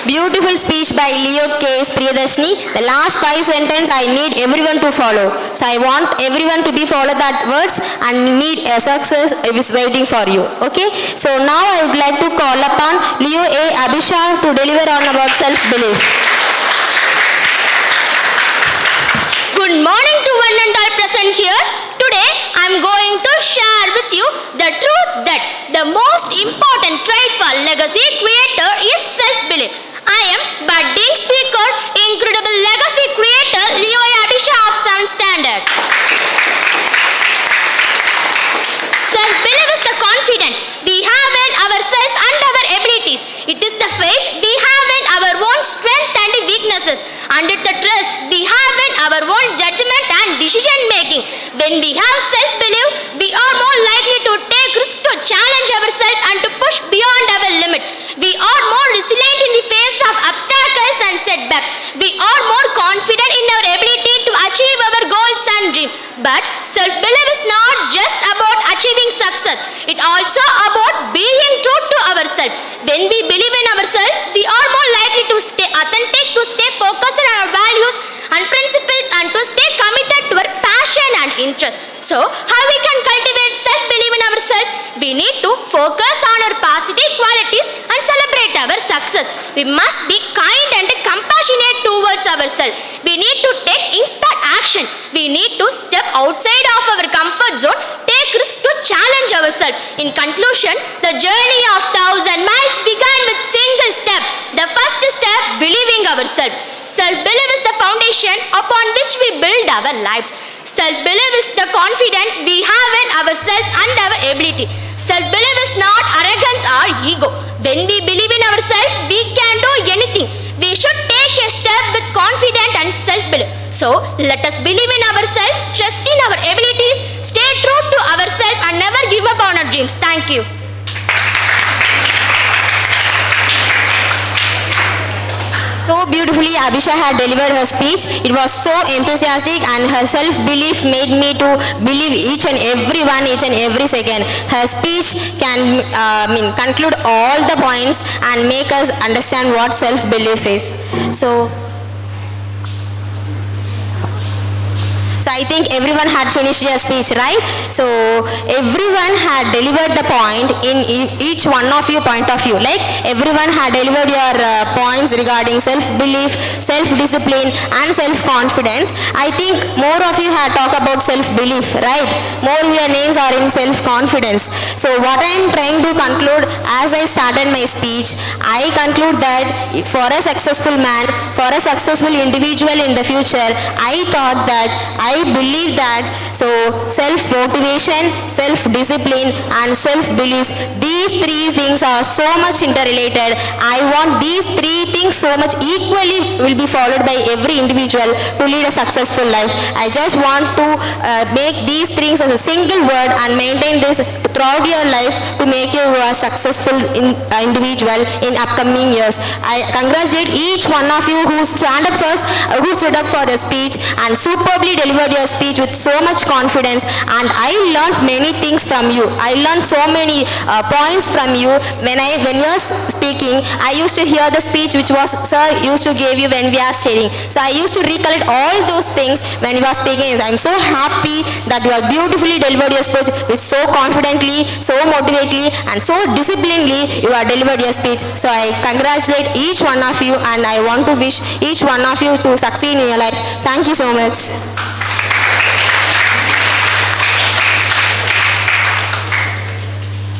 Beautiful speech by Leo K.S. Priyadashini. The last 5 sentences I need everyone to follow. So I want everyone to be follow that words and need a success is waiting for you. Okay. So now I would like to call upon Leo A. Abhishek to deliver on about self-belief.
Good morning to one and all present here. Today I am going to share with you the truth that the most important trait for legacy creator is self-belief. I am budding speaker, incredible legacy creator Leo Abhishek of 7th standard. Self-belief is the confidence we have in ourselves and our abilities. It is the faith we have in our own strength and weaknesses, and it's the trust we have in our own judgment and decision making. When we have self-belief, we are more likely to take risks, to challenge ourselves and to push beyond our limit. We are more resilient in the face of obstacles and setbacks. We are more confident in our ability to achieve our goals and dreams. But self-belief is not just about achieving success. It also about being true to ourselves. When we believe in ourselves, we are more likely to stay authentic, to stay focused on our values and principles, and to stay committed to our passion and interest. So, how we can cultivate self-belief in ourselves? We need to focus on our positive qualities and celebrate our success. We must be kind and compassionate towards ourselves. We need to take inspired action. We need to step outside of our comfort zone, take risk to challenge ourselves. In conclusion, the journey of 1,000 miles began with single step. The first step, believing ourselves. Self-belief is the foundation upon which we build our lives. Self-belief is the confidence we have in ourselves and our ability. Self-belief is not arrogance or ego. When we believe in ourselves, we can do anything. We should take a step with confidence and self-belief. So, let us believe in ourselves, trust in our abilities, stay true to ourselves and never give up on our dreams. Thank you.
So beautifully Abhisha had delivered her speech. It was so enthusiastic and her self-belief made me to believe each and every second. Her speech can conclude all the points and make us understand what self-belief is. So I think everyone had finished their speech, right? So everyone had delivered the point in each one of you point of view. Like everyone had delivered your points regarding self-belief, self-discipline and self-confidence. I think more of you had talked about self-belief, right? More of your names are in self-confidence. So what I am trying to conclude as I started my speech, I conclude that for a successful man, for a successful individual in the future, I thought that I believe that self-motivation, self-discipline and self-belief, these three things are so much interrelated. I want these three things so much equally will be followed by every individual to lead a successful life. I just want to make these things as a single word and maintain this throughout your life to make you a successful individual in upcoming years. I congratulate each one of you who stood up for the speech and superbly delivered your speech with so much confidence, and I learned many things from you. I learned so many points from you. When you are speaking, I used to hear the speech which was sir used to give you when we are studying. So I used to recollect all those things when you are speaking. I am so happy that you have beautifully delivered your speech with so confidently, so motivatedly and so disciplinedly you have delivered your speech. So I congratulate each one of you and I want to wish each one of you to succeed in your life. Thank you so much.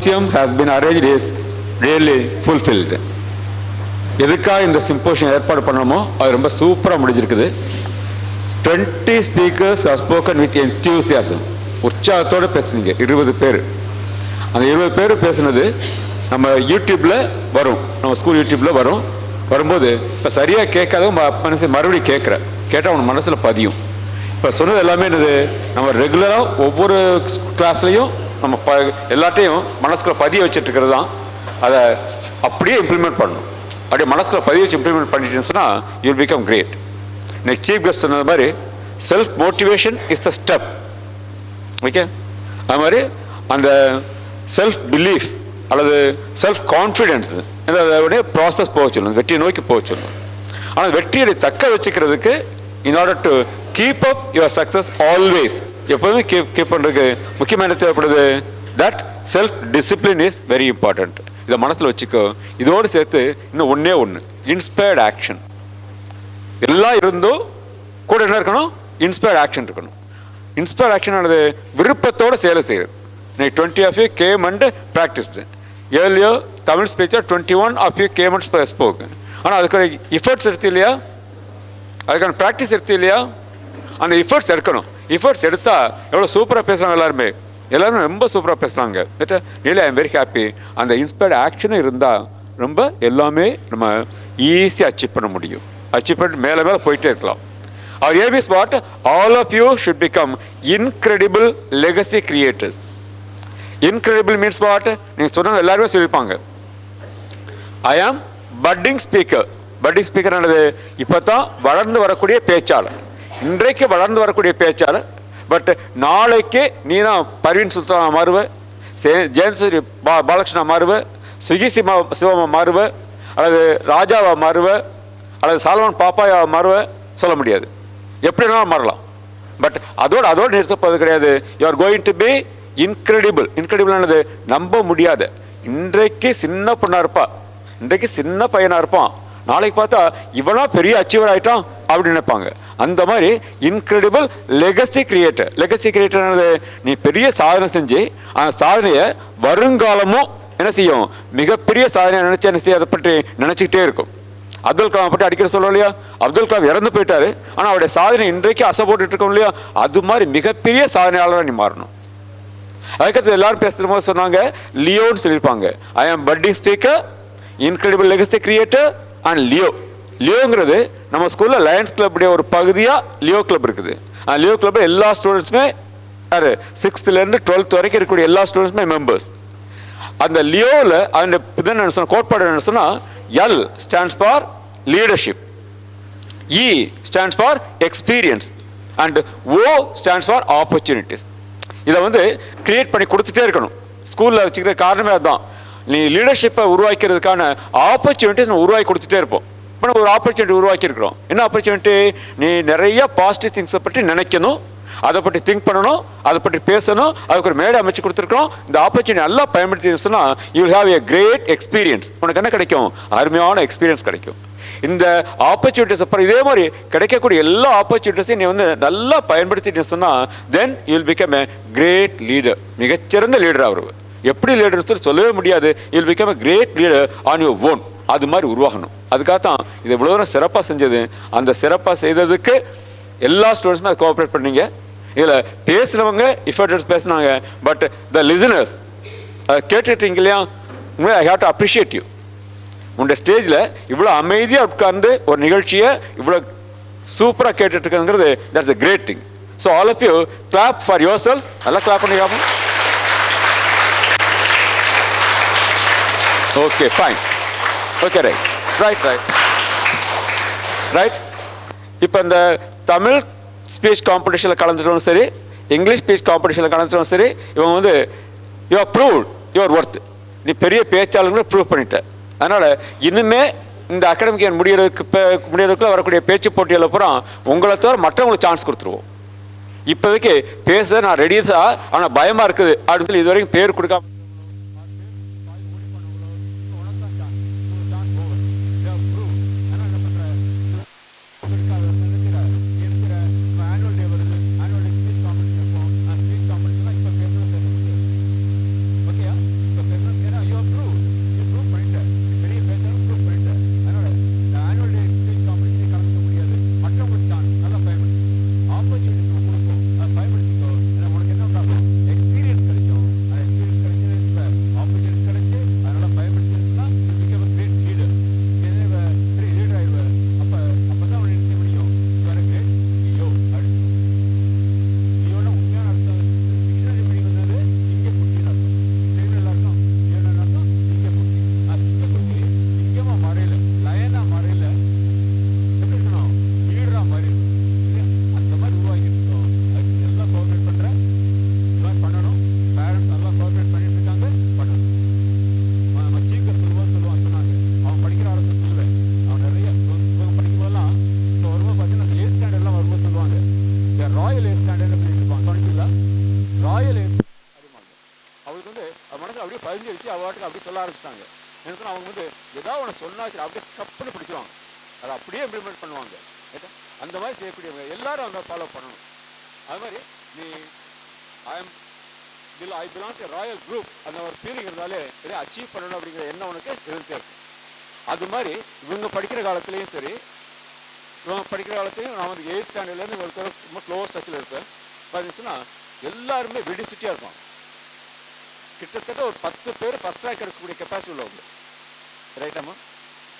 Has been arranged is really fulfilled. எதுக்காக இந்த symposium ஏற்பாடு பண்ணணுமோ அது ரொம்ப சூப்பராக முடிஞ்சிருக்குது. 20 speakers have spoken with enthusiasm. உற்சாகத்தோடு பேசுனீங்க 20 பேர். அந்த 20 பேர் பேசுனது நம்ம யூடியூப்பில் வரும், நம்ம ஸ்கூல் யூடியூப்பில் வரும். வரும்போது இப்போ சரியாக கேட்காதவங்க மனசு மறுபடியும் கேட்டால் அவன் மனசில் பதியும். இப்போ சொன்னது எல்லாமே என்னது, நம்ம ரெகுலராக ஒவ்வொரு கிளாஸ்லேயும் நம்ம எல்லாத்தையும் மனசுக்குள்ள பதிய வச்சுட்டு இருக்கிறது தான். அதை அப்படியே இம்ப்ளிமெண்ட் பண்ணணும். அப்படியே மனசுக்குள்ள பதிய வச்சு இம்ப்ளிமெண்ட் பண்ணிட்டேன்னு சொன்னால் யூ வில் பிகம் கிரேட். இன்னைக்கு சீஃப் கெஸ்ட் சொன்னது மாதிரி self motivation is the step. Okay, அது மாதிரி அந்த செல்ஃப் பிலீஃப் அல்லது செல்ஃப் கான்ஃபிடென்ஸ் அதோடைய ப்ராசஸ் போக சொல்லணும், வெற்றியை நோக்கி போக சொல்லணும். ஆனால் வெற்றியை தக்க வச்சுக்கிறதுக்கு in order to keep up your success always, எப்போதுமே கீப் பண்ணுறதுக்கு முக்கியமான தேவைப்படுது that self discipline is very important. இதை மனசில் வச்சுக்கோ. இதோடு சேர்த்து இன்னும் ஒன்று இன்ஸ்பயர்ட் ஆக்ஷன். எல்லாம் இருந்தும் கூட என்ன இருக்கணும், இன்ஸ்பயர்ட் ஆக்ஷன் இருக்கணும். இன்ஸ்பயர்ட் ஆக்ஷன் ஆனது விருப்பத்தோடு செயலை செய்யுது. இன்னைக்கு 20 of you came and practiced. Earlier Tamil speaker 21 of you came and spoke. ஆனால் அதுக்கான எஃபர்ட்ஸ் எடுத்து இல்லையா, அதுக்கான ப்ராக்டிஸ் எடுத்து இல்லையா, அந்த எஃபர்ட்ஸ் எடுக்கணும். எஃபர்ட்ஸ் எடுத்தால் எவ்வளோ சூப்பராக பேசுகிறாங்க எல்லாருமே ரொம்ப சூப்பராக பேசுகிறாங்க. Really I am very happy. அந்த இன்ஸ்பயர்ட் ஆக்ஷனும் இருந்தால் ரொம்ப எல்லாமே நம்ம ஈஸியாக அச்சீவ் பண்ண முடியும். அச்சீவ் பண்ணிட்டு மேலே போயிட்டே இருக்கலாம். Our aim is what? All of you should become incredible legacy creators. Incredible means what? நீங்கள் சொன்னாங்க எல்லாருமே சொல்லியிருப்பாங்க. I am budding speaker. budding speaker ஆனது இப்போ தான் வளர்ந்து வரக்கூடிய பேச்சாளர். இன்றைக்கு வளர்ந்து வரக்கூடிய பேச்சாளர். பட் நாளைக்கு நீ தான் பர்வீன் சுல்தானா மாறுவ, ஜெயந்த் பாலகிருஷ்ணா மாறுவ, சுகி சிவமா மாறுவ, அல்லது ராஜாவா மாறுவ, அல்லது சாலமன் பாப்பாயா மாறுவ, சொல்ல முடியாது. எப்படினாலும் மாறலாம். பட் அதோடு நிறுத்தப்போவது கிடையாது. You are going to be இன்க்ரெடிபிளானது நம்ப முடியாத. இன்றைக்கு சின்ன பொண்ணா இருப்பா, இன்றைக்கு சின்ன பையனா இருப்பான், நாளைக்கு பார்த்தா இவனா பெரிய அச்சீவர் ஆயிட்டான் அப்படின்னு நினைப்பாங்க. அந்த மாதிரி இன்க்ரெடிபிள் லெகசி கிரியேட்டர். லெகசி கிரியேட்டர்னது நீ பெரிய சாதனை செஞ்சு அந்த சாதனையை வருங்காலமும் என்ன செய்யும், மிகப்பெரிய சாதனையை நினைச்சு என்ன செய்ய, அதை பற்றி நினைச்சுக்கிட்டே இருக்கும். அப்துல் கலாம் பற்றி அடிக்கடி சொல்லுவோம் இல்லையா, அப்துல் கலாம் இறந்து போயிட்டாரு, ஆனால் அவருடைய சாதனை இன்றைக்கு அசை போட்டுட்டு இருக்கோம் இல்லையா, அது மாதிரி மிகப்பெரிய சாதனையாளராக நீ மாறணும். அதுக்கடுத்து எல்லாரும் பேசுகிற போது சொன்னாங்க, லியோன்னு சொல்லியிருப்பாங்க. I am budding speaker, incredible legacy creator and Leo. லியோங்கிறது நம்ம ஸ்கூலில் லயன்ஸ் கிளப்புடைய ஒரு பகுதியாக லியோ கிளப் இருக்குது. அந்த லியோ கிளப்பில் எல்லா ஸ்டூடெண்ட்ஸுமே யார் 6th-லேருந்து 12th வரைக்கும் இருக்கக்கூடிய எல்லா ஸ்டூடெண்ட்ஸுமே மெம்பர்ஸ். அந்த லியோவில் அந்த இதென்ன சொன்ன கோட்பாடு என்ன சொன்னால், L stands for leadership, E stands for experience and O stands for opportunities. இதை வந்து கிரியேட் பண்ணி கொடுத்துட்டே இருக்கணும். ஸ்கூலில் வச்சுக்கிற காரணமே அதுதான். நீ லீடர்ஷிப்பை உருவாக்கிறதுக்கான ஆப்பர்ச்சுனிட்டிஸ் நம்ம உருவாக்கி கொடுத்துட்டே இருப்போம். இப்போ நம்ம ஒரு ஆப்பர்ச்சுனிட்டி உருவாக்கியிருக்கிறோம். என்ன ஆப்பர்ச்சுனிட்டி? நீ நிறைய பாசிட்டிவ் திங்ஸை பற்றி நினைக்கணும், அதை பற்றி திங்க் பண்ணணும், அதை பற்றி பேசணும், அதுக்கு ஒரு மேடை அமைச்சு கொடுத்துருக்கோம். இந்த ஆப்பர்ச்சுனிட்டி நல்லா பயன்படுத்தினா you will have a great experience. உனக்கு என்ன கிடைக்கும்? அருமையான எக்ஸ்பீரியன்ஸ் கிடைக்கும். இந்த ஆப்பர்ச்சுனிட்டிஸ் அப்புறம் இதே மாதிரி கிடைக்கக்கூடிய எல்லா ஆப்பர்ச்சுனிட்டிஸையும் நீ வந்து நல்லா பயன்படுத்திட்டு சொன்னால் then you will become a great leader. மிகச்சிறந்த லீடர் அவர். எப்படி லீடர்ஸ் சொல்லவே முடியாது. You will become a great leader on your own. அது மாதிரி உருவாகணும். அதுக்காகத்தான் இது இவ்வளோ தூரம் சிறப்பாக செஞ்சது. அந்த சிறப்பாக செய்ததுக்கு எல்லா ஸ்டூடெண்ட்ஸுமே அதை கோஆப்ரேட் பண்ணீங்க. இதில் பேசுகிறவங்க இஃபர்ட்ஸ் பேசுனாங்க, பட் த லிசனர்ஸ் அதை கேட்டுட்டீங்க இல்லையா, I have to appreciate you. உங்களுடைய ஸ்டேஜில் இவ்வளோ அமைதியாக உட்கார்ந்து ஒரு நிகழ்ச்சியை இவ்வளோ சூப்பராக கேட்டுட்டு இருக்குங்கிறது that's a great thing. So all of you clap for yourself. நல்லா clap பண்ணிக்காம. Okay, fine. Okay, right. இப்போ இந்த தமிழ் ஸ்பீச் காம்படிஷனில் கலந்துட்டோம் சரி, இங்கிலீஷ் ஸ்பீச் காம்படிஷனில் கலந்துட்டோம் சரி, இவங்க வந்து you are proved your worth. நீ பெரிய பேச்சாளர்களை ப்ரூவ் பண்ணிட்ட. அதனால் இனிமே இந்த அகாடமிக் இயர் முடியறதுக்குள்ள வரக்கூடிய பேச்சு போட்டியில் பூரா உங்களை தவிர மற்றவங்களுக்கு சான்ஸ் கொடுத்துருவோம். இப்போதைக்கு பேச நான் ரெடி தான், ஆனால் பயமாக இருக்குது அப்படின்னு சொல்லி இது வரைக்கும் பேர் கொடுக்காம அப்படி சொல்ல ஆரம்பிச்சிட்டாங்க. என்ன சொன்னால் அவங்க வந்து ஏதாவது ஒன்று சொன்னா சரி அப்படியே கப்புன்னு பிடிச்சிருவாங்க, அதை அப்படியே இம்ப்ளிமெண்ட் பண்ணுவாங்க. அந்த மாதிரி செய்யக்கூடியவங்க எல்லாரும் அவங்க ஃபாலோ பண்ணணும். அது மாதிரி நீ I belong to Royal group அந்த ஒரு ஃபீலிங் இருந்தாலே இதை அச்சீவ் பண்ணணும் அப்படிங்கிற எண்ணம் உனக்கு இருந்துட்டே இருக்கு. அது மாதிரி இவங்க படிக்கிற காலத்துலேயும் சரி, இவங்க படிக்கிற காலத்துலையும் நான் வந்து 8th ஸ்டாண்டர்ட்லேருந்து இவங்களுக்கு ரொம்ப க்ளோஸ் டச்சில் இருப்பேன். பார்த்தீங்கன்னா எல்லாருமே விடிசிட்டியாக இருப்பாங்க. கிட்டத்தட்ட ஒரு 10 பேர் ஃபஸ்ட் ரேங்க் எடுக்கக்கூடிய கெப்பாசிட்டி உள்ளவங்க. ரைட்டாமா?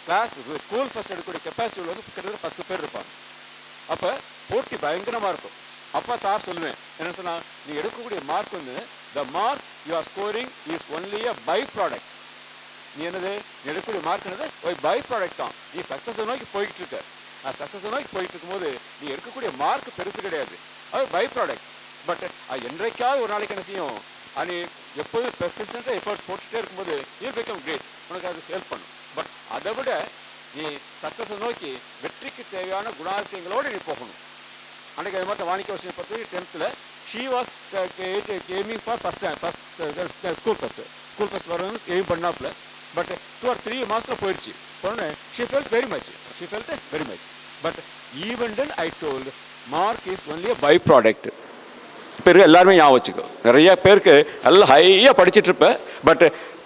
கிளாஸ் ஸ்கூல் ஃபஸ்ட் எடுக்கக்கூடிய கெப்பாசிட்டி உள்ளவங்க கிட்டத்தட்ட 10 பேர் இருப்பாங்க. அப்போ போட்டி பயங்கரமாக இருக்கும். அப்போ சார் சொல்லுவேன் என்ன சொன்னால், நீ எடுக்கக்கூடிய மார்க் வந்து the mark you are scoring is only a byproduct. நீ என்னது நீ எடுக்கக்கூடிய மார்க் என்னது ஒரு பை ப்ராடக்ட் தான். நீ சக்ஸஸை நோக்கி போய்கிட்டு இருக்க. சக்ஸஸை நோக்கி போயிட்டு இருக்கும்போது நீ எடுக்கக்கூடிய மார்க் பெருசு கிடையாது, அது பை ப்ராடக்ட். பட் அது என்றைக்காவது ஒரு நாளைக்கு என்ன செய்யும், நீ எப்போதும் பெர்சிஸ்டன்ட்டாக எஃபர்ட்ஸ் போட்டுகிட்டே இருக்கும்போது யூ பிகம் கிரேட், உனக்கு அது ஹெல்ப் பண்ணும். பட் அதை விட நீ சக்ஸஸை நோக்கி வெற்றிக்கு தேவையான குணாதிசயங்களோடு நீ போகணும். அன்றைக்கி அது மாதிரி வாணிக்க வருஷம் 10th 10th she was aiming for first school first வரணும் எய்ம் பண்ணாப்ல. பட் 2 or 3 மாசத்துல போயிடுச்சு. போனே she felt very much. But even then I told mark is only a by product. பேருக்கு எல்லாருமே ஞாபகம் வச்சுக்கோ. நிறைய பேருக்கு எல்லாம் ஹையாக படிச்சுட்டு இருப்ப. But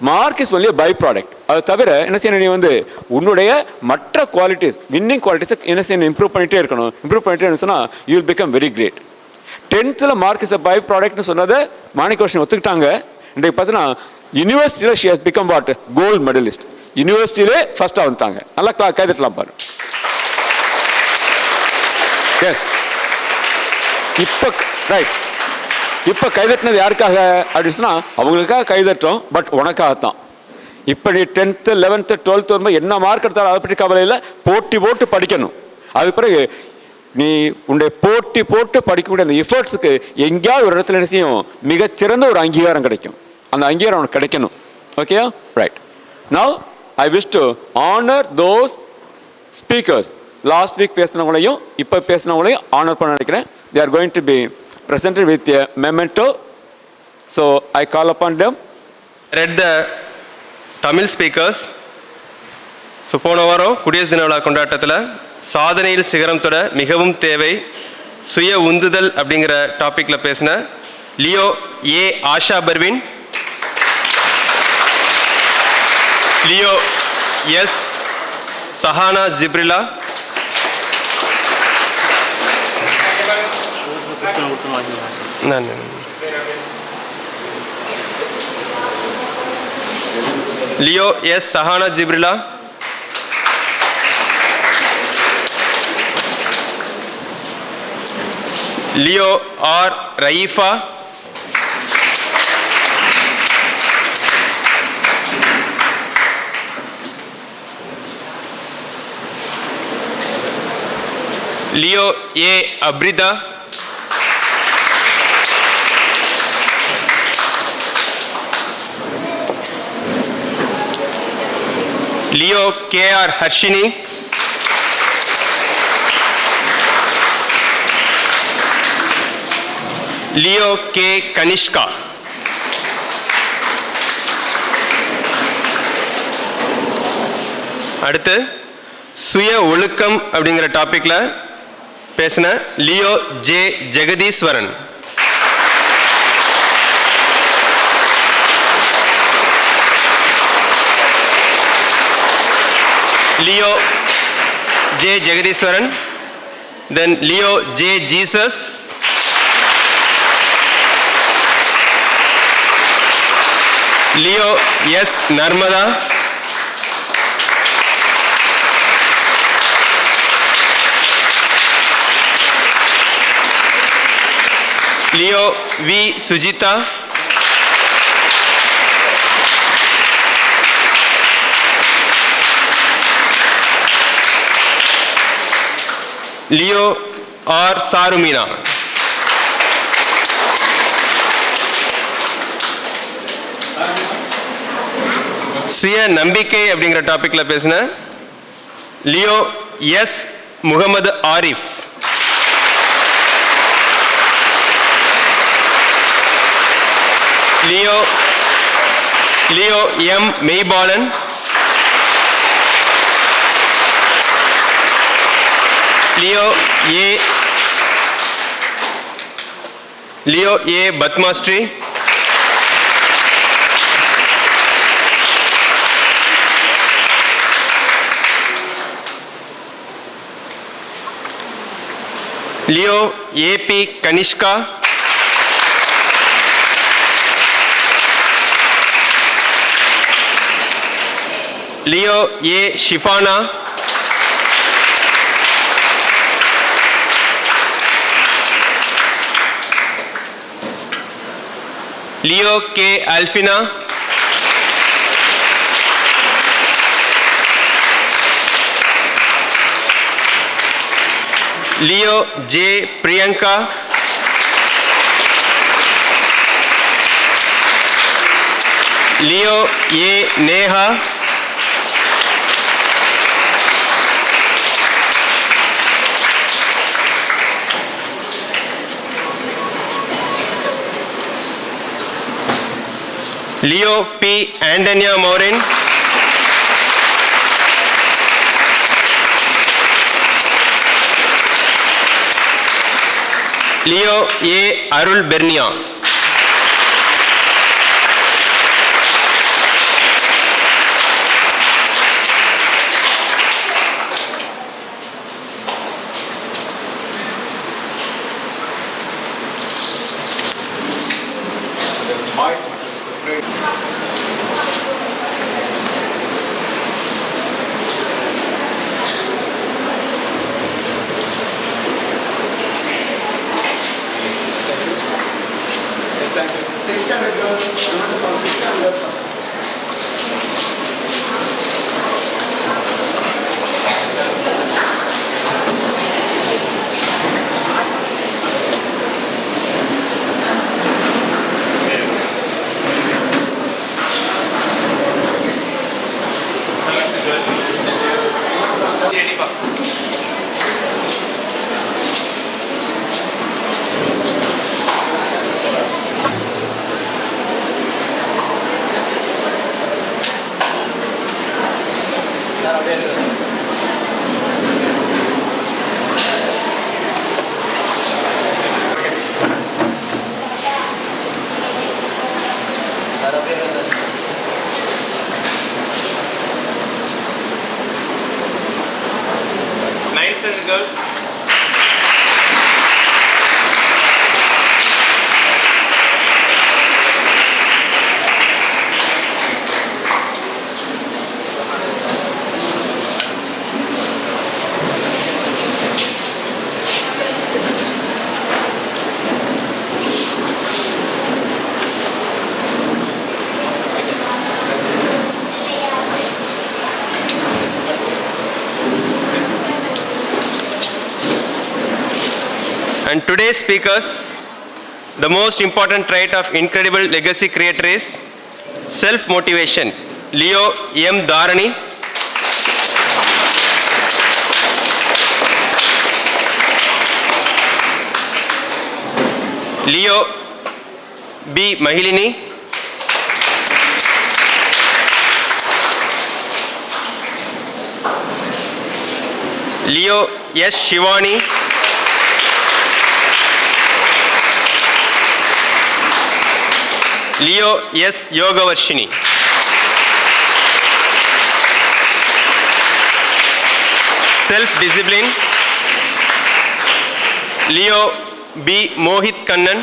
mark is only byproduct. அது தவிர என்ன செய்யணும், நீ வந்து உன்னுடைய மற்ற குவாலிட்டிஸ், வின்னிங் குவாலிட்டிஸை என்ன செய்யணும், இம்ப்ரூவ் பண்ணிகிட்டே இருக்கணும். இம்ப்ரூவ் பண்ணிட்டே சொன்னால் you will become very great. 10th mark is a by ப்ராடக்ட்னு சொன்னதை மாணிக்கவாசன் ஒத்துக்கிட்டாங்க. இன்றைக்கு பார்த்தீங்கன்னா யூனிவர்சிட்டியில் she has become what gold medalist. யூனிவர்சிட்டியிலே ஃபர்ஸ்ட்டாக வந்துட்டாங்க. நல்லா கைதட்டலாம் பாரு. எஸ், இப்போ ரைட், இப்போ கைதட்டினது யாருக்காக அப்படின்னு சொன்னால் அவங்களுக்காக கைதட்டோம். பட் உனக்காகத்தான். இப்போ நீ 10th 11th 12th வரும்போது என்ன மார்க் எடுத்தாலும் அதை பற்றி கவலை இல்லை. போட்டு படிக்கணும். அது பிறகு நீ உன்னுடைய போட்டு படிக்கக்கூடிய அந்த எஃபர்ட்ஸுக்கு எங்கேயாவது ஒரு இடத்துல என்ன செய்யும், மிகச்சிறந்த ஒரு அங்கீகாரம் கிடைக்கும். அந்த அங்கீகாரம் உனக்கு கிடைக்கணும். ஓகேயா? Right. Now I wish to honour those speakers. Last week பேசினவங்களையும் இப்போ பேசினவங்களையும் ஆனர் பண்ண நினைக்கிறேன். They are going to be presented with a memento. So I call upon them.
Read the Tamil speakers. So போன வாரம் குடியரசு தின விழா கொண்டாட்டத்தில் சாதனையில் சிகரம் தொட மிகவும் தேவை சுய உந்துதல் அப்படிங்கிற டாப்பிக்கில் பேசின Leo A Asha Parvin, Leo S Sahana Jibrila, Leo S Sahana Jibrila, Leo R Raifa, Leo A Afrida, Leo K R Harshini, Leo K Kanishka. அடுத்து சுய ஒழுக்கம் அப்படிங்கிற டாபிக்ல பேசின Leo J Jagadiswaran, Leo J. Jagadiswaran, then Leo J. Jesus, Leo S. Narmada, Leo V. Sujita, Leo R Charumeena, சுய நம்பிக்கை அப்படிங்கிற டாபிக்ல பேசின Leo S Mohammed Arif, Leo M Meypalan, Leo A Padmasri, Leo A P Kanishka, Leo A Shifana, Leo K Alfina, Leo J Priyanka, Leo A Neha, Leo P. Antonia Morin. Leo A. Arul Bernia. And today's speakers, the most important trait of incredible legacy creator is self-motivation. Leo M. Dharani. Leo B. Mahilini. Leo S. Shivani. Leo S. Yogavarshini. Self-discipline. Leo B. Mohit Kannan.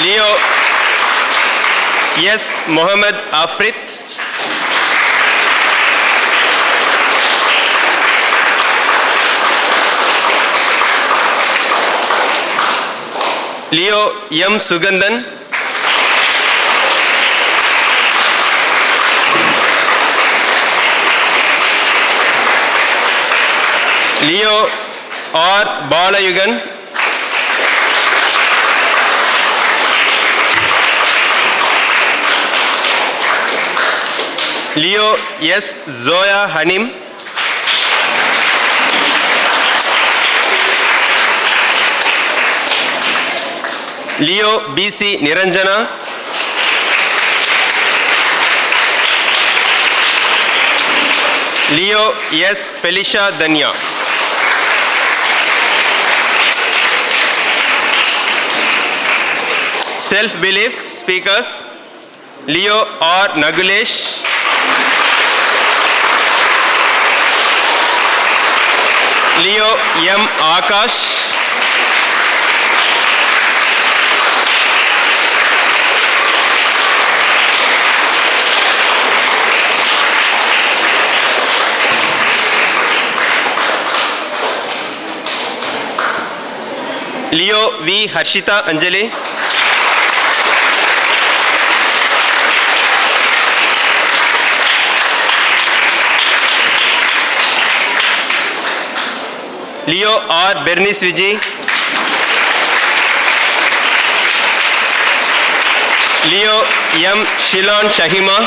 Leo S. Mohammed Afrit. Leo M. Sugandhan. Leo R. Balayugan. Leo S. Zoya Hanim. Leo B.C. Niranjana. Leo S. Felicia Danya. Self-belief speakers. Leo R. Nagulesh. Leo M. Akash. Leo V. Harshita Anjali. Leo R. Bernice Vijay. Leo M. Shilon Shahima.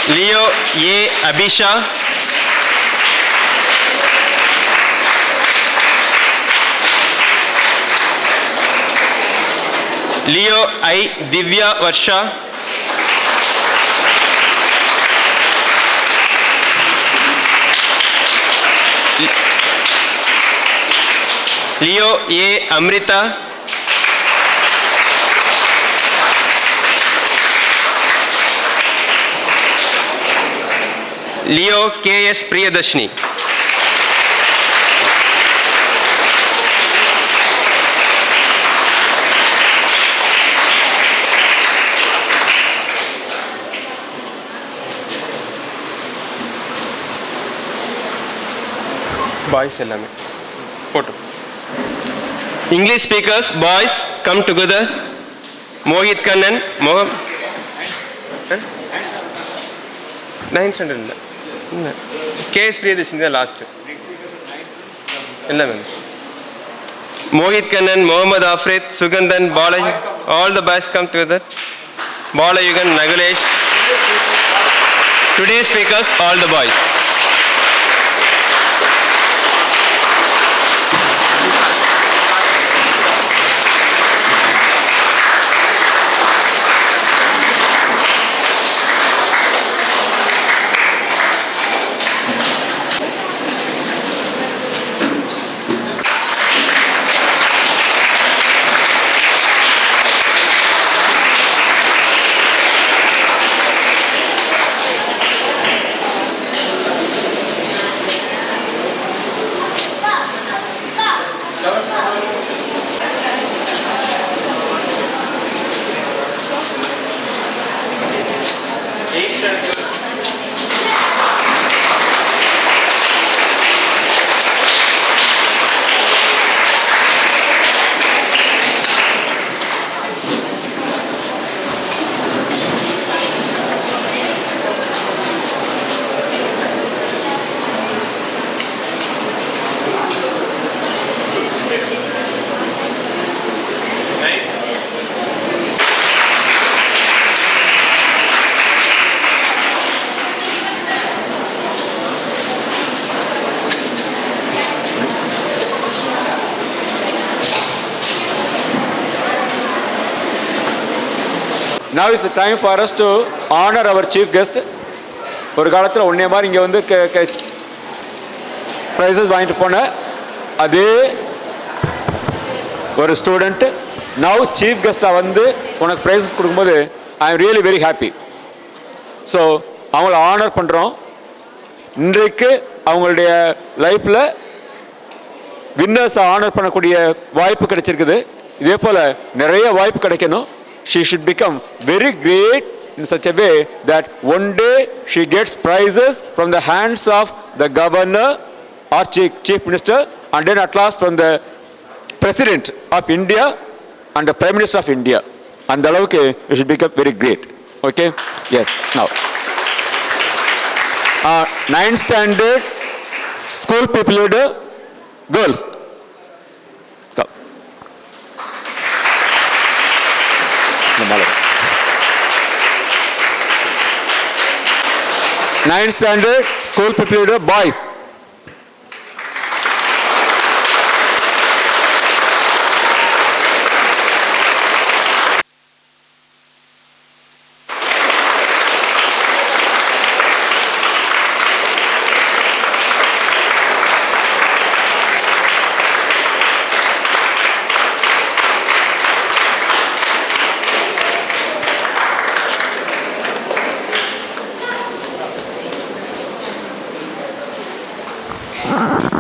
Leo A. Abisha. Leo I. Divya Varsha. Leo A. Amrita. Leo K.S. Priyadashni. Boys ellame photo. English speakers, boys, come together. Mohit Kannan, Nine standard. K.S. Priyadashni the last. Mohit Kannan, Mohammad Afrit, Sugandhan, Balaj, all the boys come together. Balayugan, Nagalesh. Today's speakers, all the boys.
Now is the time for us to honor our chief guest. ஒரு காலத்தில் உன்னைய மாதிரி இங்கே வந்து prices வாங்கிட்டு போன அதே ஒரு ஸ்டூடெண்ட் நவ் சீஃப் கெஸ்ட்டாக வந்து உனக்கு ப்ரைஸஸ் கொடுக்கும்போது I am really very happy. So அவங்கள ஆனர் பண்ணுறோம். இன்றைக்கு அவங்களுடைய லைஃப்பில் வின்னர்ஸை ஆனர் பண்ணக்கூடிய வாய்ப்பு கிடைச்சிருக்குது. இதே போல் நிறைய வாய்ப்பு கிடைக்கணும். She should become very great in such a way that one day she gets prizes from the hands of the governor or chief minister and then at last from the president of India and the prime minister of India. And alavukku you should become very great. Okay? Yes. Now 9th standard school people leader girls. Come. 9th standard school people leader boys.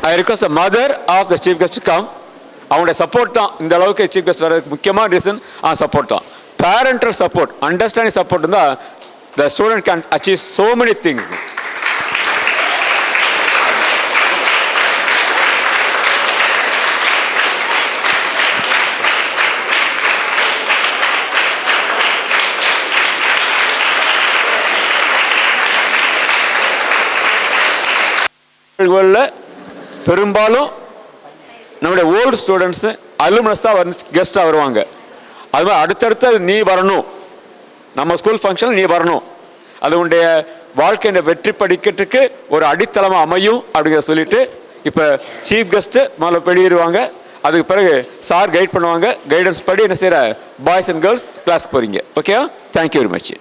I request the mother of the chief guest to come. அவங்களுடைய support தான் இந்த அளவுக்கு chief guest வரதுக்கு முக்கியமான reason support தான். Parental support, understanding support இருந்தால் the student can achieve so many things. பெரும்பாலும் நம்முடைய ஓல்டு ஸ்டூடெண்ட்ஸு அலுமினஸ் தான் வந்து கெஸ்ட்டாக வருவாங்க. அது மாதிரி அடுத்தடுத்து நீ வரணும், நம்ம ஸ்கூல் ஃபங்க்ஷனில் நீ வரணும், அது உன்னுடைய வாழ்க்கையின் வெற்றி படிக்கட்டுக்கு ஒரு அடித்தளமாக அமையும் அப்படிங்கிற சொல்லிட்டு இப்போ சீஃப் கெஸ்ட்டு முதல்ல வெளியிடுவாங்க. அதுக்கு பிறகு சார் கைட் பண்ணுவாங்க. கைடன்ஸ் படி என்ன செய்கிற பாய்ஸ் அண்ட் கேர்ள்ஸ் கிளாஸ்க்கு போகிறீங்க. Okay, thank you very much.